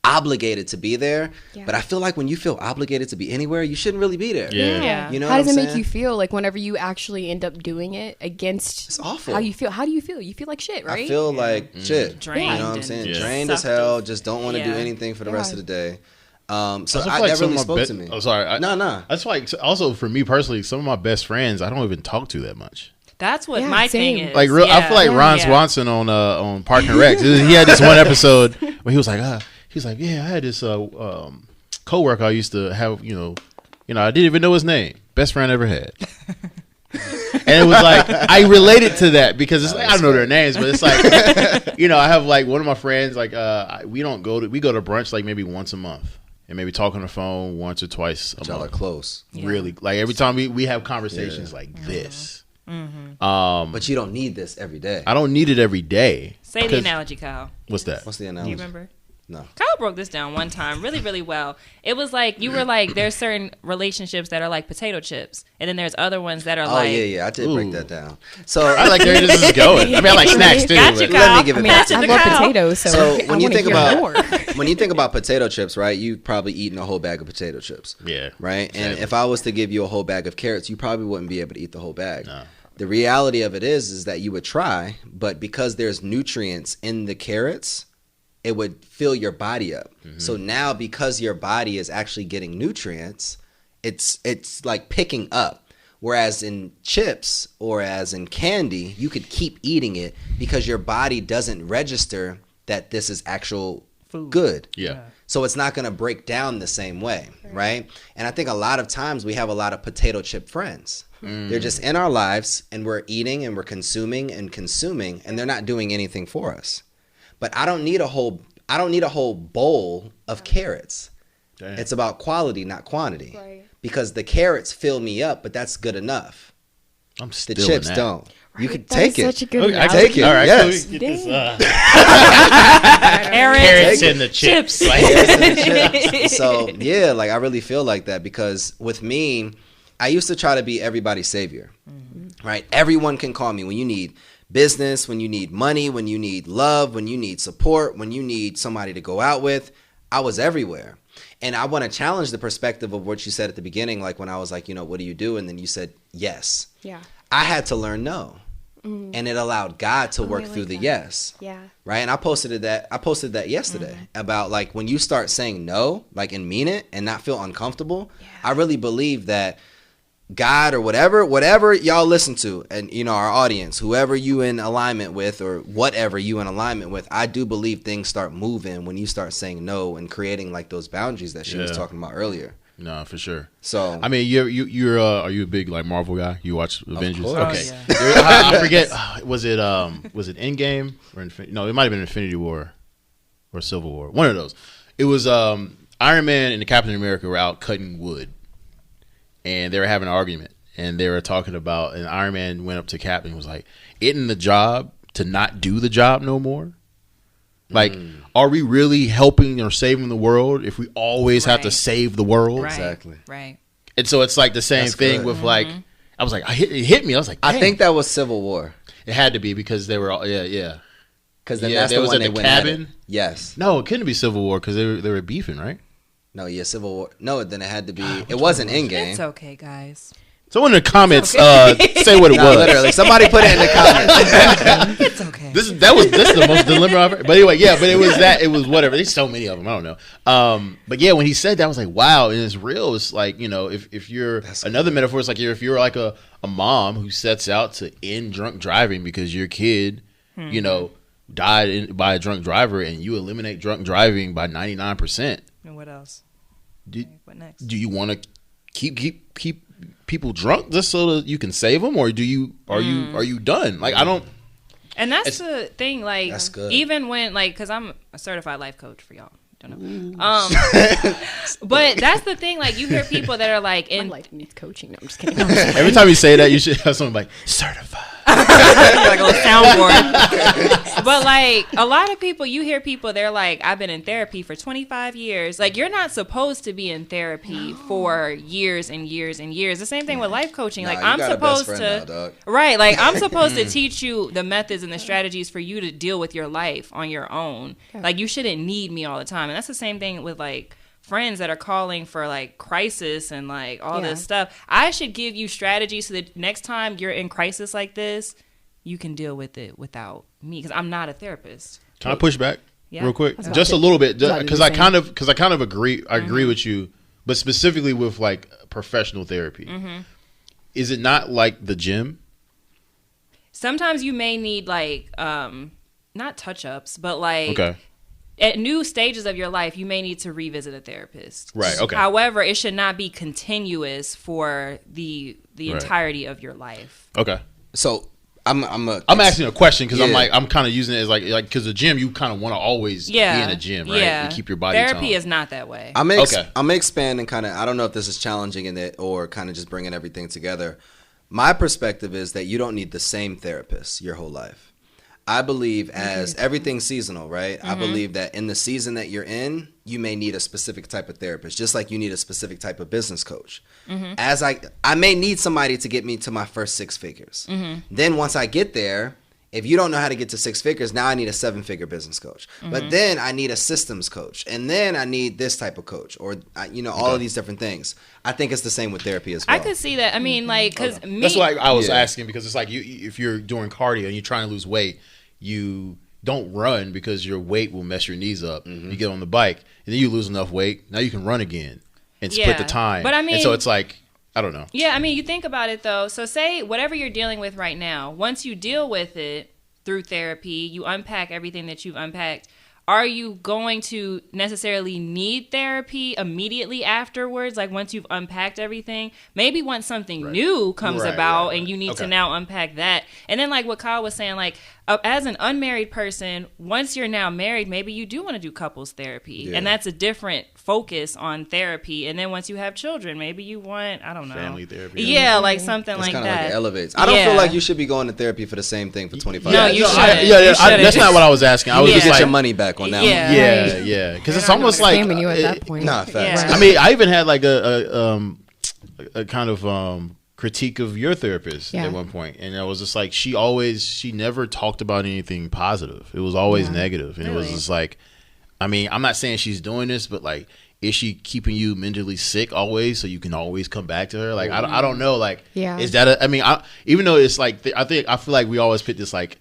obligated to be there, but I feel like when you feel obligated to be anywhere, you shouldn't really be there. Yeah. You know how what does I'm it make saying? you feel like whenever you actually end up doing it against It's awful. how you feel? How do you feel? You feel like shit, right? I feel like shit. Drained You know what I'm and saying? Yeah. Drained as sucked hell. of- Just don't want to do anything for the rest of the day. So Also, I feel that like some really of my spoke to me. Oh, sorry. No. That's like also for me personally, some of my best friends I don't even talk to that much. That's what Yeah, my same. thing is. Like real, I feel like Ron Swanson on Park and Rec. He had this one episode where he was like, yeah, I had this coworker I used to have, you know, I didn't even know his name. Best friend I ever had. And it was like I related to that because it's like I don't know their names, but it's like I have like one of my friends like we go to brunch like maybe once a month and maybe talk on the phone once or twice a Y'all are month. close. Really, like every time we have conversations like this. But you don't need this every day. I don't need it every day. Say the 'Cause- analogy, Kyle. What's that? What's the Do analogy? you remember? No. Kyle broke this down one time really, really well. It was like you were like there's certain relationships that are like potato chips, and then there's other ones that are Oh like yeah, I did break Ooh. that down. So I like where this is going. I mean, I like snacks too. Got you, but- Kyle. Let me give it I mean, back I to love Kyle. potatoes, so, So I when you wanna think hear about more. when you think about potato chips, right? You probably eating a whole bag of potato chips. Yeah. Right. And Exactly. if I was to give you a whole bag of carrots, you probably wouldn't be able to eat the whole bag. No. The reality of it is that you would try, but because there's nutrients in the carrots, it would fill your body up. So now because your body is actually getting nutrients, it's like picking up. Whereas in chips or as in candy, you could keep eating it because your body doesn't register that this is actual good. Yeah. So it's not going to break down the same way, right? And I think a lot of times we have a lot of potato chip friends. They're just in our lives, and we're eating and we're consuming, and they're not doing anything for us. But I don't need a whole bowl of carrots. Damn. It's about quality, not quantity. Right. Because the carrots fill me up, but that's good enough. I'm The still chips in that. don't. You Right, can that take is it. such a good Okay, I analogy. take it. All right, Yes. so we get this Carrots carrots and the chips. Like, Carrots and the chips. So yeah, like I really feel like that because with me, I used to try to be everybody's savior. Right? Everyone can call me when you need business, when you need money, when you need love, when you need support, when you need somebody to go out with. I was everywhere. And I want to challenge the perspective of what you said at the beginning, like when I was like, what do you do? And then you said yes. Yeah. I had to learn no. And it allowed God to work I through like the that. yes. Yeah. Right. And I posted that yesterday about like when you start saying no, like and mean it and not feel uncomfortable. Yeah. I really believe that God or whatever y'all listen to, and our audience, whoever you in alignment with or whatever you in alignment with, I do believe things start moving when you start saying no and creating like those boundaries that she was Yeah. talking about earlier. no, for sure. So I mean, you're are you a big like Marvel guy? You watch Avengers? course. Okay. Oh, I forget. Was it Endgame or no? It might have been Infinity War or Civil War. One of those. It was Iron Man and the Captain America were out cutting wood, and they were having an argument, and they were talking about. And Iron Man went up to Captain and was like, "Isn't the job to not do the job no more? Like, are we really helping or saving the world if we always have to Right. save the world?" Right. Exactly. Right. And so it's like the same That's thing good. with like, I was like, it hit me. I was like, I dang. think that was Civil War It had to be because they were all, yeah. because then Yeah, that's they the was one at they the went at it. cabin. Yes. No, it couldn't be Civil War because they were beefing, right? No. Yeah. Civil War. No. Then it had to be. It wasn't Endgame. It's okay, guys. Someone in the comments say what it No, was. literally. Somebody put it in the comments. It's okay. This is the most dilemma I've ever. But anyway, yeah. But it was whatever. There's so many of them. I don't know. But yeah, when he said that, I was like, wow. And it's real. It's like if you're That's another metaphor. It's like if you're like a mom who sets out to end drunk driving because your kid, died by a drunk driver, and you eliminate drunk driving by 99%. And what else? Do, What next? do you want to keep people drunk just so that you can save them, or are you done? Like I don't. And that's the thing, like, That's good. even when, like, because I'm a certified life coach for y'all. Don't know. But that's the thing, like, you hear people that are like, My in life needs coaching. No, I'm just kidding. Every time you say that, you should have something like certified. like on soundboard. But like a lot of people, you hear people, they're like, I've been in therapy for 25 years. Like you're not supposed to be in therapy for years and years and years. The same thing with life coaching. Nah, like you I'm got a best supposed friend to, now, dog. right? Like I'm supposed to teach you the methods and the strategies for you to deal with your life on your own. Like you shouldn't need me all the time. And that's the same thing with like friends that are calling for like crisis and like all this stuff. I should give you strategies so that next time you're in crisis like this, you can deal with it without me, because I'm not a therapist. Can I push back real quick, about just to- a little bit, about to do because the I same. kind of agree. I agree with you, but specifically with like professional therapy, is it not like the gym? Sometimes you may need like not touch-ups, but like Okay, at new stages of your life, you may need to revisit a therapist. Right, okay. However, it should not be continuous for the Right. entirety of your life. okay. So I'm asking a question because Yeah. I'm kind of using it as like because the gym, you kind of want to always be in a gym, right? Yeah. And keep your body Therapy toned. is not that way. Okay. I'm expanding kind of. I don't know if this is challenging in it or kind of just bringing everything together. My perspective is that you don't need the same therapist your whole life. I believe as everything's seasonal, right? I believe that in the season that you're in, you may need a specific type of therapist, just like you need a specific type of business coach. As I may need somebody to get me to my first 6 figures. Then once I get there, if you don't know how to get to 6 figures, now I need a 7-figure business coach. But then I need a systems coach, and then I need this type of coach, or all of these different things. I think it's the same with therapy as well. I could see that. I mean, like, because me, That's why I was Yeah. asking, because it's like if you're doing cardio and you're trying to lose weight, you don't run because your weight will mess your knees up. You get on the bike and then you lose enough weight. Now you can run again and split the Yeah. time. But I and mean- so it's like, I don't know. yeah, I mean, you think about it though. So say whatever you're dealing with right now, once you deal with it through therapy, you unpack everything that you've unpacked. are you going to necessarily need therapy immediately afterwards? Like once you've unpacked everything, maybe once something new comes about and you need to now unpack that. And then like what Kyle was saying, like as an unmarried person, once you're now married, maybe you do want to do couples therapy. And that's a different focus on therapy. And then once you have children, maybe you want, I don't know. Family therapy. Yeah, like something It's like kind that. of like it elevates. I don't feel like you should be going to therapy for the same thing for 25 No, years. you shouldn't. That's not what I was asking. I was You just get like, your money back on that one. yeah. Because it's almost like Scamming you at that point. Nah, facts. Yeah. I mean, I even had like a kind of critique of your therapist at one point, and I was just like, she never talked about anything positive. It was always negative, and it was just like, I mean, I'm not saying she's doing this, but like, is she keeping you mentally sick always so you can always come back to her? Like, I don't know. Like, is that even though it's like, I feel like we always put this like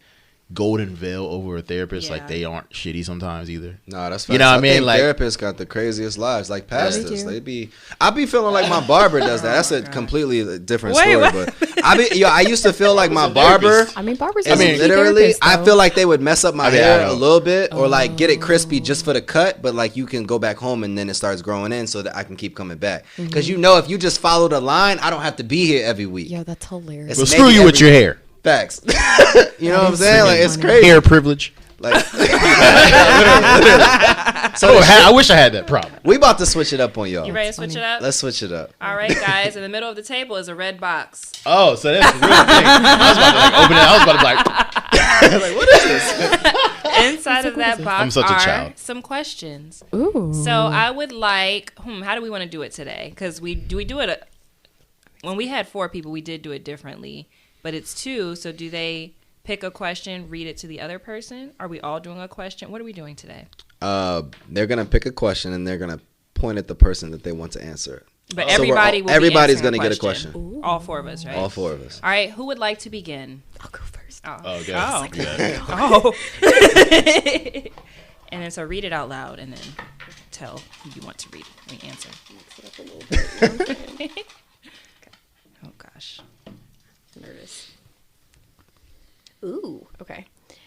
golden veil over a therapist, like they aren't shitty sometimes either. No, that's you know what I mean. Like Like therapists got the craziest lives. Like pastors, I be feeling like my barber does that. That's a completely different story. But I used to feel like my barber. I mean, barbers. Literally, I feel like they would mess up my hair a little bit, or like get it crispy just for the cut. But like you can go back home and then it starts growing in, so that I can keep coming back. Because if you just follow the line, I don't have to be here every week. Yo, that's hilarious. well, screw you with your hair. Facts. You know what I'm saying? Like it's crazy. Hair privilege. Like, literally. So I wish I had that problem. We about to switch it up on y'all. You ready to switch it up? Let's switch it up. All right, guys. In the middle of the table is a red box. Oh, so that's the real thing. I was about to like open it. I was about to be like, what is this? Inside of that box I'm such a are child. some questions. Ooh. So I would like, how do we want to do it today? Because we do it when we had 4 people, we did do it differently. But it's 2, so do they pick a question, read it to the other person? Are we all doing a question? What are we doing today? They're gonna pick a question and they're gonna point at the person that they want to answer it. But So everybody's gonna get get a question. All 4 of us, right? All 4 of us. All right, who would like to begin? I'll go first. Oh, okay. Oh. And then so read it out loud and then tell who you want to read when you answer. Oh, gosh. Nervous. Ooh. Okay.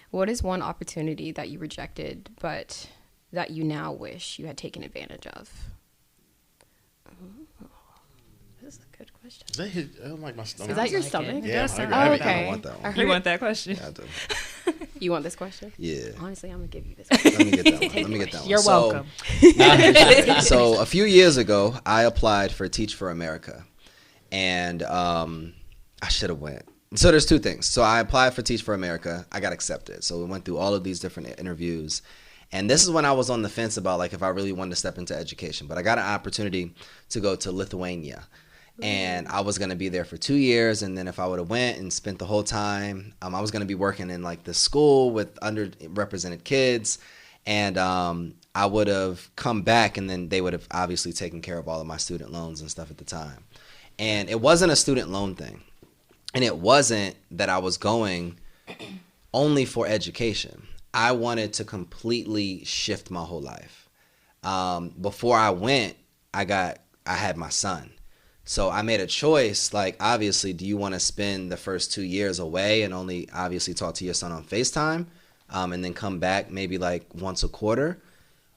What is one opportunity that you rejected, but that you now wish you had taken advantage of? Oh, this is a good question. Is that his, I don't like my stomach. Is that your like stomach? Yeah, does I'm sound hungry. like Okay. I want that one. You want that question? Yeah, I do. You want this question? Yeah. Honestly, I'm gonna give you this question. Let me get that one. Let me get that one. You're welcome. So a few years ago, I applied for Teach for America, and I should have went. So there's 2 things. So I applied for Teach for America. I got accepted. So we went through all of these different interviews. And this is when I was on the fence about like if I really wanted to step into education. But I got an opportunity to go to Lithuania. And I was going to be there for 2 years. And then if I would have went and spent the whole time, I was going to be working in like the school with underrepresented kids. And I would have come back and then they would have obviously taken care of all of my student loans and stuff at the time. And it wasn't a student loan thing. And it wasn't that I was going only for education. I wanted to completely shift my whole life. Before I went, I had my son. So I made a choice, like, obviously, do you want to spend the first 2 years away and only obviously talk to your son on FaceTime and then come back maybe like once a quarter?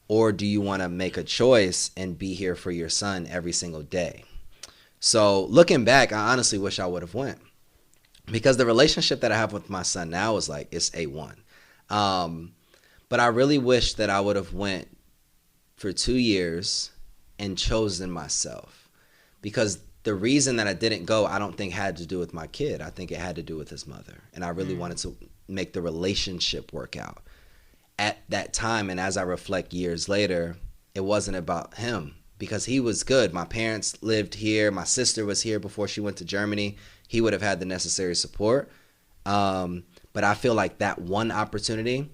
Or do you want to make a choice and be here for your son every single day? So looking back, I honestly wish I would have went. Because the relationship that I have with my son now is like, it's A1. But I really wish that I would have went for 2 years and chosen myself. Because the reason that I didn't go, I don't think had to do with my kid. I think it had to do with his mother. And I really wanted to make the relationship work out. At that time, and as I reflect years later, it wasn't about him. Because he was good. My parents lived here. My sister was here before she went to Germany. He would have had the necessary support. But I feel like that one opportunity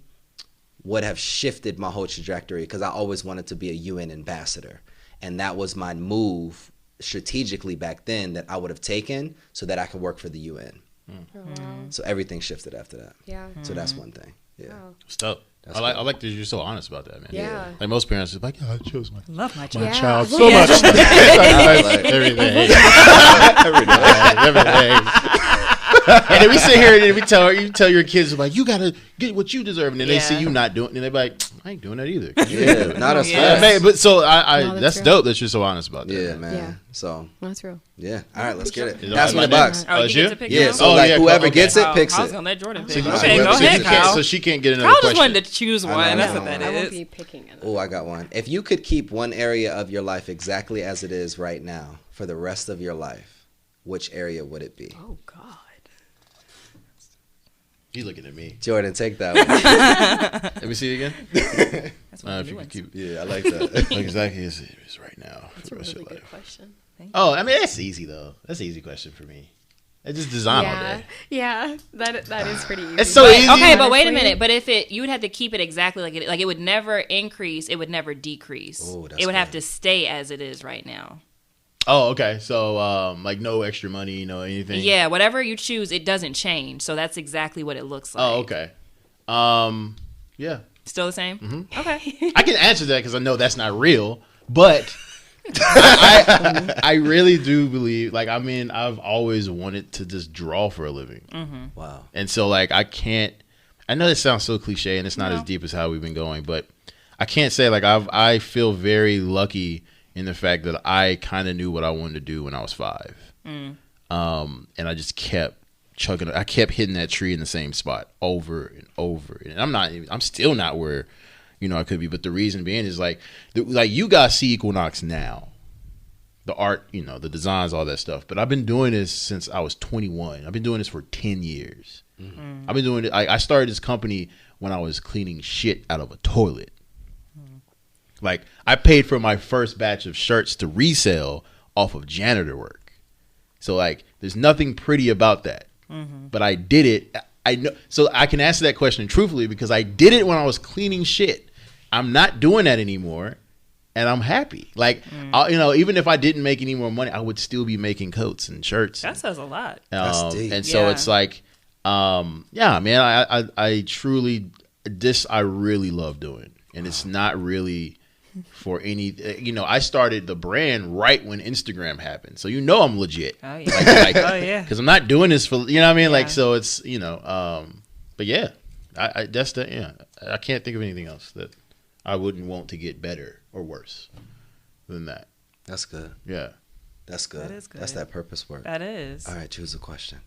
would have shifted my whole trajectory because I always wanted to be a UN ambassador. And that was my move strategically back then that I would have taken so that I could work for the UN. So everything shifted after that. Yeah. So that's one thing. Yeah. Wow. It's tough. I like that you're so honest about that, man. Yeah. Like most parents are like, yeah, I chose my Love my child. child so Yeah. much. Like, everything. Everything. And then we sit here and then you tell your kids like, you gotta get what you deserve, and then they see you not doing, and they're like, I ain't doing that either. Yeah, not us. Yeah. Man, but so No, that's that's real. dope that you're so honest about that. Yeah, man. Yeah. So That's real. yeah. All right, let's get it. Is Pass it me the my name? box. Oh, you it's get you? to pick Yeah. now? So Oh, like yeah, whoever okay. gets it, Oh, picks I was it. gonna let Jordan So pick. you- Okay, so go you ahead, can't- Kyle. So she can't get another Kyle just question. wanted to choose I one. know. That's what that I won't is. be picking it. Oh, I got one. If you could keep one area of your life exactly as it is right now for the rest of your life, which area would it be? Oh God. He's looking at me. Jordan, take that one. Let me see it again. That's one of If the you new could ones. keep Yeah, I like that. exactly as it is right now for That's the a rest really of your good life. question. Oh, I mean that's easy though. That's an easy question for me. I just design all day. Yeah, that is pretty easy. It's so But- easy. okay, but wait a Honestly. minute. But if you would have to keep it exactly like it would never increase. It would never decrease. Oh, that's It would have good. to stay as it is right now. Oh, okay. So like no extra money, no anything. Yeah, whatever you choose, it doesn't change. So that's exactly what it looks like. Oh, okay. Yeah. Still the same? Mm-hmm. Okay. I can answer that because I know that's not real, but I really do believe, like, I mean, I've always wanted to just draw for a living. Wow. And so, like, I know this sounds so cliche and it's not No. as deep as how we've been going, but I can't say, like, I feel very lucky in the fact that I kind of knew what I wanted to do when I was 5. And I just kept chugging. I kept hitting that tree in the same spot over and over. And I'm still not where, I could be. But the reason being is like you guys see Equinox now, the art, the designs, all that stuff. But I've been doing this since I was 21. I've been doing this for 10 years. I've been doing it. I started this company when I was cleaning shit out of a toilet. Like I paid for my first batch of shirts to resell off of janitor work. So like, there's nothing pretty about that. But I did it. I know, so I can answer that question truthfully because I did it when I was cleaning shit. I'm not doing that anymore, and I'm happy. Like, even if I didn't make any more money, I would still be making coats and shirts. That says a lot. That's deep. And so Yeah. it's it's like, yeah, man, I truly, I really love doing, and it's not really for any, I started the brand right when Instagram happened, so I'm legit. Oh yeah. Oh yeah. Because I'm not doing this for, you know what I mean? Like, Yeah. so it's, but yeah, I can't think of anything else that I wouldn't want to get better or worse than that. That's good. Yeah. That's good. That is good. That's that purpose work. That is. All right, choose a question.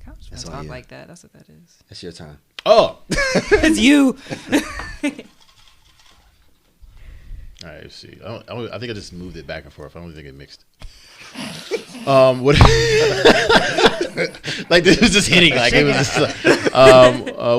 Cops That's don't all talk you. like that. That's what that is. It's your time. Oh. It's you. All right, let's see. I think I just moved it back and forth. I don't think it mixed. What? Like this was just hitting. Like it was just.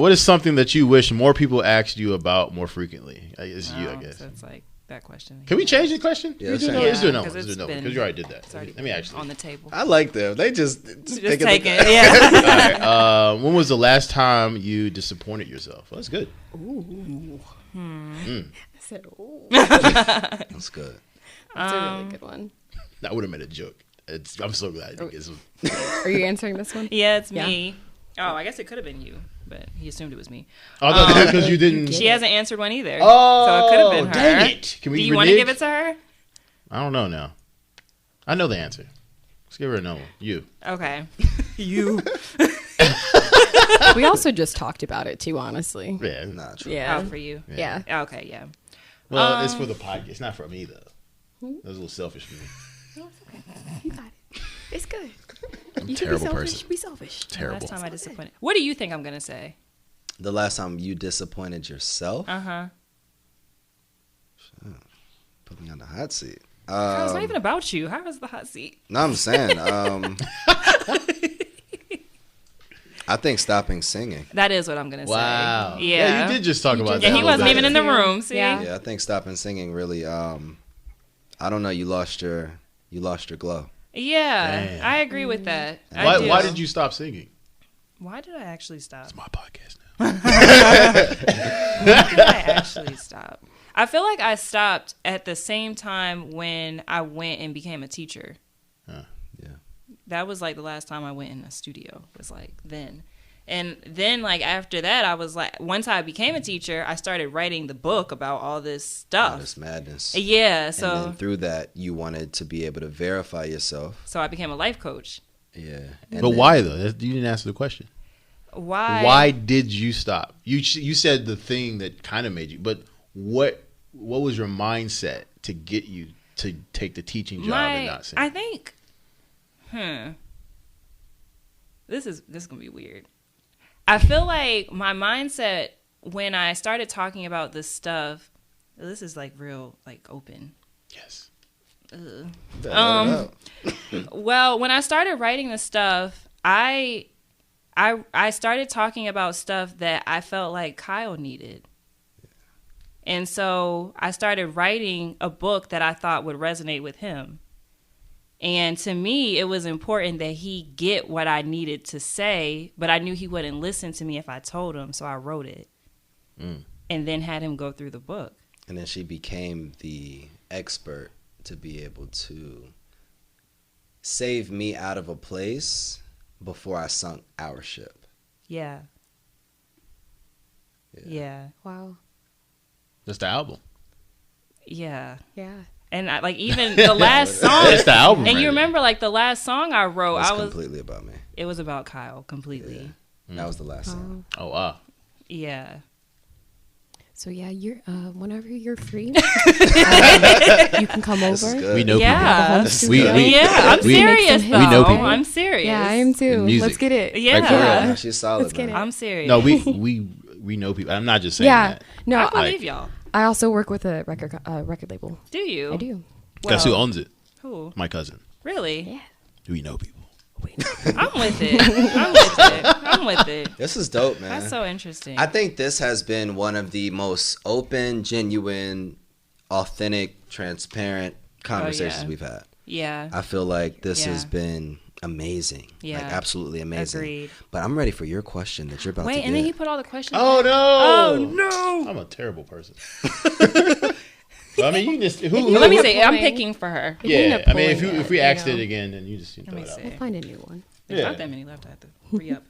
What is something that you wish more people asked you about more frequently? It's you, I guess. So it's like that question. Can we change the question? Yeah, Let's let's do change Let's do it. another Because one. Let's do it's another one been- because you already did that. It's already Let me actually. on the table. I like them. They just Just pick up take the- it. Yeah. All right. When was the last time you disappointed yourself? Well, that's good. I said, oh, That's good. that's a really good one. That would have made a joke. I'm so glad you get some. Are you answering this one? Yeah, it's Yeah. me. Oh, I guess it could have been you, but he assumed it was me. Oh, because you didn't. She hasn't answered one either. Oh, so it could have been her. dang it. Can we Do you want to renege? give it to her? I don't know now. I know the answer. Let's give her another one. You. Okay. You. We also just talked about it too, honestly. Yeah. Not true. Yeah. Oh, for you. Yeah. Okay, yeah. Well, it's for the podcast. It's not for me though. That was a little selfish for me. You got it. It's good. I'm a You can terrible be selfish. person. Be selfish. Terrible. Last time I disappointed. What do you think I'm gonna say? The last time you disappointed yourself? Uh-huh. Put me on the hot seat. It's not even about you. How is the hot seat? No, I'm saying. I think stopping singing. That is what I'm gonna Wow. say. Yeah. You did just talk about that. And a he little wasn't bit. even in the room. See? Yeah. Yeah, I think stopping singing really. I don't know. You lost your glow. Yeah, Damn. I agree with that. I do. Why did you stop singing? Why did I actually stop? It's my podcast now. Why did I actually stop? I feel like I stopped at the same time when I went and became a teacher. Yeah. That was like the last time I went in a studio. Was like then. And then, like, after that, I was like, once I became a teacher, I started writing the book about all this stuff. All this madness. Yeah, And so then through that, you wanted to be able to verify yourself. so I became a life coach. Yeah. And But then- why though? You didn't answer the question. Why? Why did you stop? You said the thing that kind of made you, but what was your mindset to get you to take the teaching job and not sing? I think, this is gonna be weird. I feel like my mindset when I started talking about this stuff, this is like real, like open. Yes. Well, when I started writing the stuff, I started talking about stuff that I felt like Kyle needed. And so I started writing a book that I thought would resonate with him. And to me, it was important that he get what I needed to say, but I knew he wouldn't listen to me if I told him, so I wrote it. And then had him go through the book. And then she became the expert to be able to save me out of a place before I sunk our ship. Yeah. Wow. That's the album. Yeah. Yeah. And like even the last song, That's the album. and right you there. remember like the last song I wrote, It was completely about me. it was about Kyle completely. That was the last song. Oh wow. Yeah. So yeah, you're whenever you're free, you can come This is over. good. We know Yeah. people. We- Yeah, I'm we- serious we though. know people. I'm serious. Yeah, I am too. In music. Let's get it. Yeah. Like, for real. Yeah, she's solid. Let's get man. it. I'm serious. No, we know people. I'm not just saying Yeah. that. No, I believe y'all. I also work with a record label. Do you? I do. Guess who Well, owns it? Who? My cousin. Really? Yeah. We know people. I'm with it. I'm with it. This is dope, man. That's so interesting. I think this has been one of the most open, genuine, authentic, transparent conversations we've had. Yeah. I feel like this Yeah. has been amazing. Yeah. Like absolutely amazing. Agreed. But I'm ready for your question that you're about to Wait, get. and then he put all the questions. Oh back. no! Oh no! I'm a terrible person. I mean, you just who? Let me who- see. I'm Pulling. picking for her. You end Yeah, up I mean, pulling if we it, asked you it know. again, then you just throw me it out. see. We'll find a new one. There's Yeah. not that many left. I have to re up.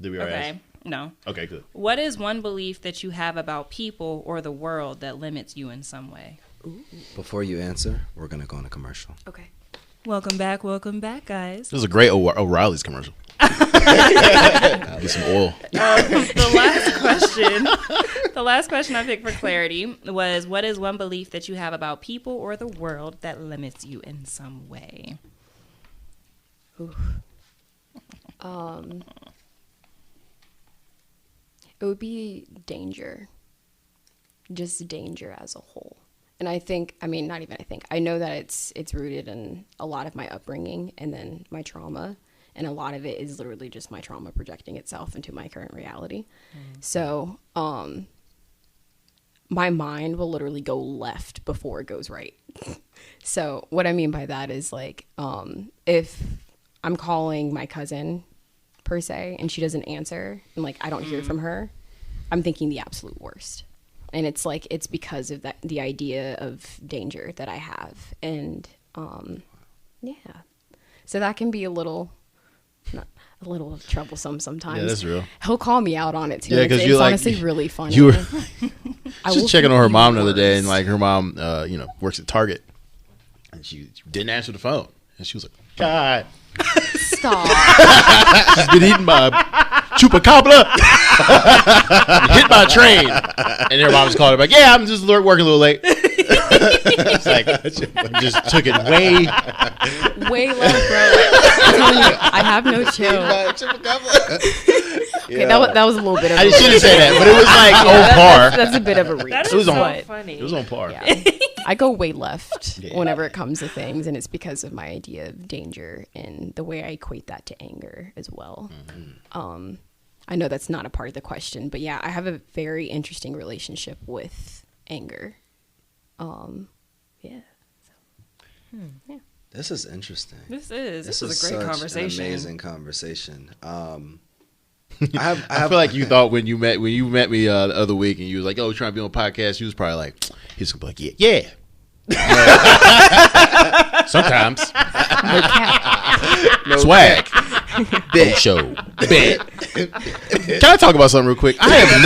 Did we already ask? Okay. No. Okay, good. What is one belief that you have about people or the world that limits you in some way? Before you answer, we're gonna go on a commercial. Okay. Welcome back, guys. This is a great O'Reilly's commercial. Get some oil. The last question I picked for clarity was, what is one belief that you have about people or the world that limits you in some way? It would be danger. Just danger as a whole. And I think, I mean, not even I think, I know that it's rooted in a lot of my upbringing and then my trauma. And a lot of it is literally just my trauma projecting itself into my current reality. So, my mind will literally go left before it goes right. So what I mean by that is like, if I'm calling my cousin per se and she doesn't answer and like I don't hear from her, I'm thinking the absolute worst. And it's like, it's because of that, the idea of danger that I have. And yeah, so that can be a little troublesome sometimes. Yeah, that's real. He'll call me out on it too. Yeah, It's, 'cause it's you're like- honestly really funny. You were I just will checking on her think mom you the other day, worse. and like her mom, works at Target, and she didn't answer the phone, and she was like, "God, Stop. she's been eaten by chupacabra, hit by a train," and her mom just called her like, "Yeah, I'm just working a little late." It's like just took it way. Way low, bro. I'm telling you, I have no chill. Okay, that was a little bit of I shouldn't say that, but it was like on par. That's a bit of a reach. That is It was on- so funny. It was on par. Yeah. I go way left Yeah. whenever it comes to things, and it's because of my idea of danger and the way I equate that to anger as well. I know that's not a part of the question, but yeah, I have a very interesting relationship with anger. Yeah. Yeah. This is interesting. This is a great such conversation. An amazing conversation. I feel like you thought when you met me the other week and you was like, "Oh, trying to be on a podcast," you was probably like, "He's gonna be like, yeah." Sometimes swag, big show, bet. Can I talk about something real quick? I have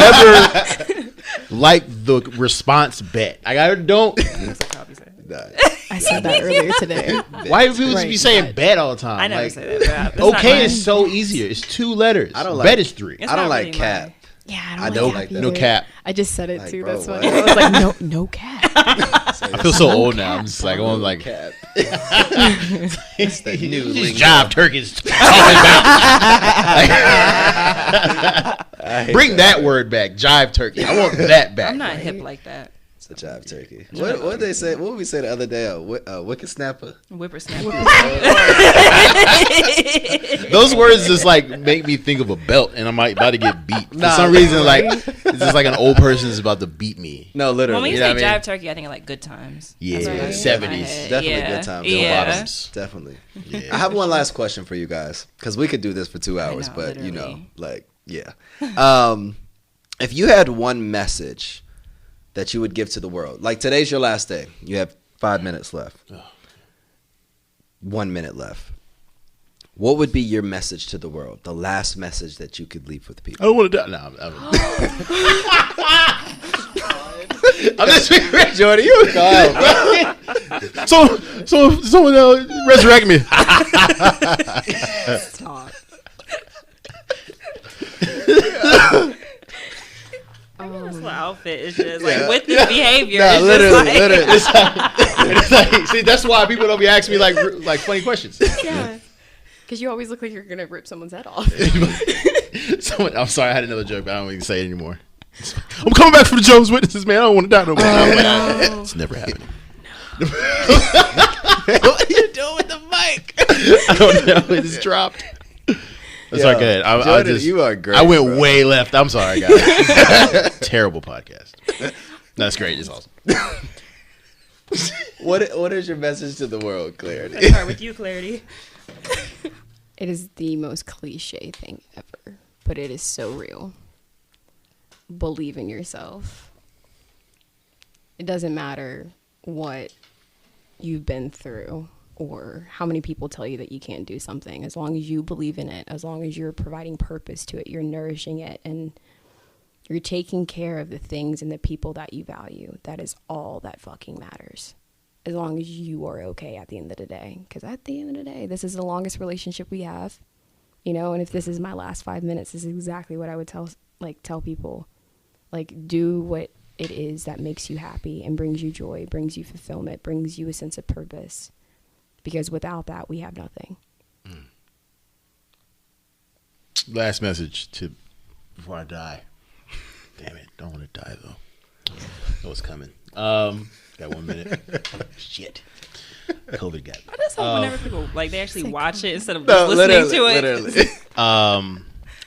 never liked the response bet. I don't. That's what Bobby said. I said that earlier today. Why do people just be Right, saying but- bet all the time? I never Like, say that. That's not okay mine. is so easier. It's 2 letters. I don't like- Bet is 3. It's I don't not like really cap. mine. Yeah, I I don't don't like like that. No cap. I just said it Like, too. bro, That's what? funny. I was like, no cap. I feel so old now. I'm just like, I'm like, Cap. It's the new these lingo. jive turkeys talking about. Bring that word back, jive turkey. I want that back. I'm not hip like that. It's a jive turkey. What did they say? What did we say the other day? Wicked snapper. Whippersnapper. Those words just like make me think of a belt, and I'm like about to get beat for some reason. Like it's just like an old person is about to beat me. No, literally. When we You say know what I mean? jive turkey, I think of like good times. Yeah, That's what I 70s. think in my head. Definitely Yeah. good times. Yeah. Bottoms. Definitely. Yeah. I have one last question for you guys because we could do this for 2 hours, know, but you know, literally. like, yeah. If you had one message that you would give to the world, like today's your last day, you have 5 minutes left, 1 minute left. What would be your message to the world? The last message that you could leave with I people. don't want to die. No, I'm just being Jordy. You so someone resurrect me. Stop. This little outfit is just like with this behavior. No, it's literally, just like, literally. It's like, see, that's why people don't be asking me like funny questions. Yeah. Because you always look like you're going to rip someone's head off. I'm sorry, I had another joke, but I don't even say it anymore. I'm coming back from the Jehovah's Witnesses, man. I don't want to die no more. no. It's never happening. What are you doing with the mic? I don't know. It just dropped. That's Yo, not good. I Jordan, just, you are great. I went bro. way left. I'm sorry, guys. Terrible podcast. That's great. It's awesome. What is your message to the world, Clarity? let's start with you, Clarity. It is the most cliche thing ever, but it is so real. Believe in yourself. It doesn't matter what you've been through or how many people tell you that you can't do something. As long as you believe in it, as long as you're providing purpose to it, you're nourishing it, and you're taking care of the things and the people that you value, that is all that fucking matters. As long as you are okay at the end of the day. Because at the end of the day, this is the longest relationship we have. You know, and if this is my last 5 minutes, this is exactly what I would tell people. Like, do what it is that makes you happy and brings you joy, brings you fulfillment, brings you a sense of purpose. Because without that, we have nothing. Last message before I die. Damn it. Don't want to die, though. Know what's coming. Got 1 minute. Shit. COVID got me. I just hope whenever people like they actually watch it instead of No, just listening to it. literally.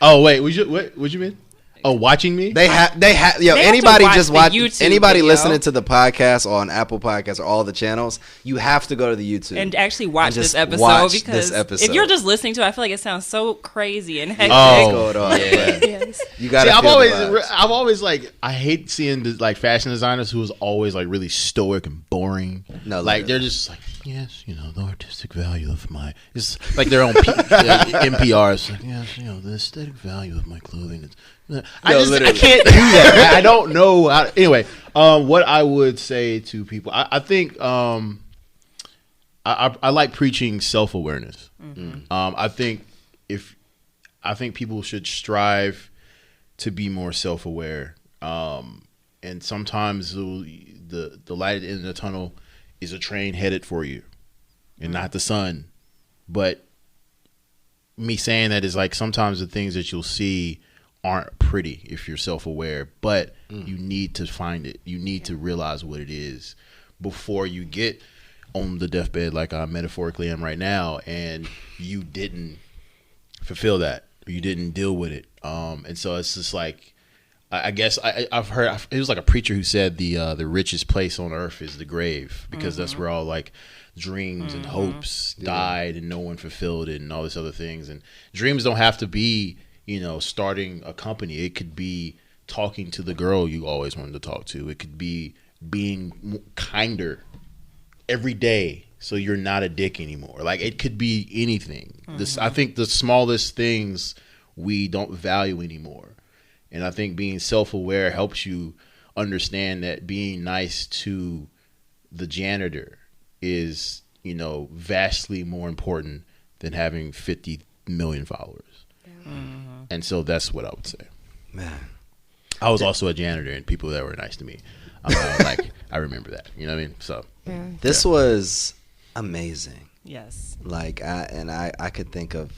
Oh, wait. What you mean? Oh, watching me? They have yo, They have to anybody watch just the watch YouTube anybody video. listening to the podcast on Apple Podcasts or all the channels, you have to go to the YouTube And actually watch And just this episode watch because this episode. if you're just listening to it, I feel like it sounds so crazy and hectic. Oh, going on. yeah. Yes. You gotta See, feel the vibes. I've always like, I hate seeing the, like fashion designers who is always like really stoic and boring. No, like literally. they're just like, yes, you know, the artistic value of my, it's like their own NPR. It's like, yes, you know, the aesthetic value of my clothing. I literally. can't do that. I don't know how. Anyway, what I would say to people, I think I like preaching self-awareness. I think people should strive to be more self-aware. And sometimes the light at the end of the tunnel is a train headed for you and not the sun. But me saying that is like sometimes the things that you'll see aren't pretty if you're self-aware, but you need to find it. You need to realize what it is before you get on the deathbed like I metaphorically am right now, and you didn't fulfill that, or you didn't deal with it. And so it's just like, I guess I've heard, it was like a preacher who said the richest place on earth is the grave, because that's where all like dreams and hopes died and no one fulfilled it and all this other things. And dreams don't have to be, you know, starting a company. It could be talking to the girl you always wanted to talk to. It could be being kinder every day so you're not a dick anymore. Like, it could be anything. I think the smallest things we don't value anymore. And I think being self-aware helps you understand that being nice to the janitor is, you know, vastly more important than having 50 million followers. And so that's what I would say. Man, I was also a janitor, and people that were nice to me. Like, I remember that. You know what I mean? So this was amazing. Yes. Like, I could think of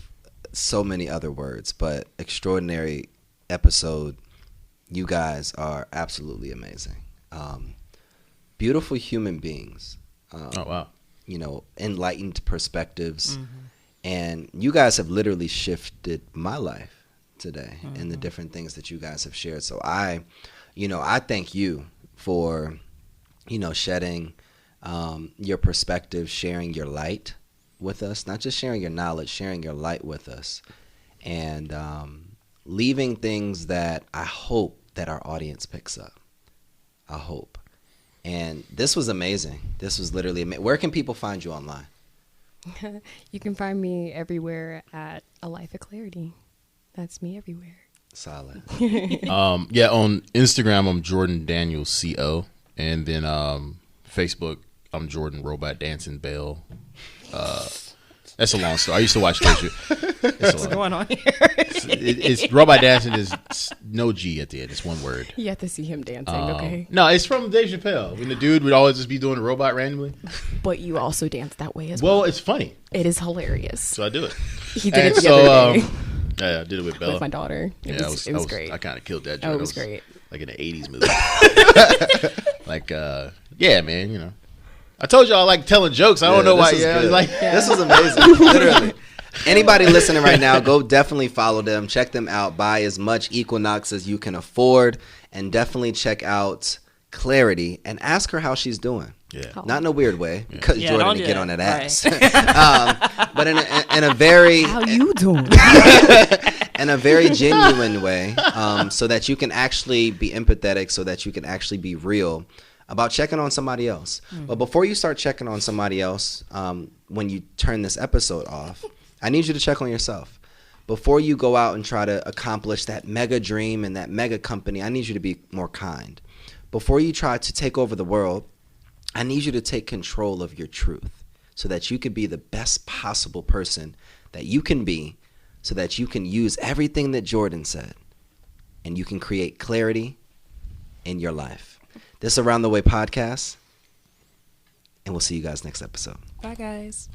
so many other words, but extraordinary episode. You guys are absolutely amazing. Beautiful human beings. oh wow. You know, enlightened perspectives. And you guys have literally shifted my life today in the different things that you guys have shared. So I thank you for, shedding your perspective, sharing your light with us, not just sharing your knowledge, sharing your light with us, and leaving things that I hope that our audience picks up. I hope. And this was amazing. This was literally amazing. Where can people find you online? You can find me everywhere at A Life of Clarity. That's me everywhere. Solid. On Instagram, I'm Jordan Daniels CO, and then Facebook, I'm Jordan Robot Dancing Bell. That's a long story. I used to watch those. What's going on here? It's Robot Dancing is no G at the end. It's one word. You have to see him dancing, okay? No, it's from Dave Chappelle. When the dude would always just be doing a robot randomly. But you also dance that way as well. Well, it's funny. It is hilarious. So I do it. He did it the other day. Yeah, I did it with Bella. With my daughter. It was great. I kind of killed that Oh, joke. it was great. Like in an 80s movie. Like, yeah, man, I told you I like telling jokes. I don't know why. Yeah, This was amazing. Literally. Anybody listening right now, go definitely follow them. Check them out. Buy as much Equinox as you can afford. And definitely check out Clarity and ask her how she's doing. Yeah. Not in a weird way, because Jordan don't to do get that. on that Right. ass. But in a very How you doing? in a very genuine way, so that you can actually be empathetic, so that you can actually be real about checking on somebody else. But before you start checking on somebody else, when you turn this episode off, I need you to check on yourself. Before you go out and try to accomplish that mega dream and that mega company, I need you to be more kind. Before you try to take over the world, I need you to take control of your truth so that you can be the best possible person that you can be, so that you can use everything that Jordan said and you can create clarity in your life. This is Around the Way podcast, and we'll see you guys next episode. Bye, guys.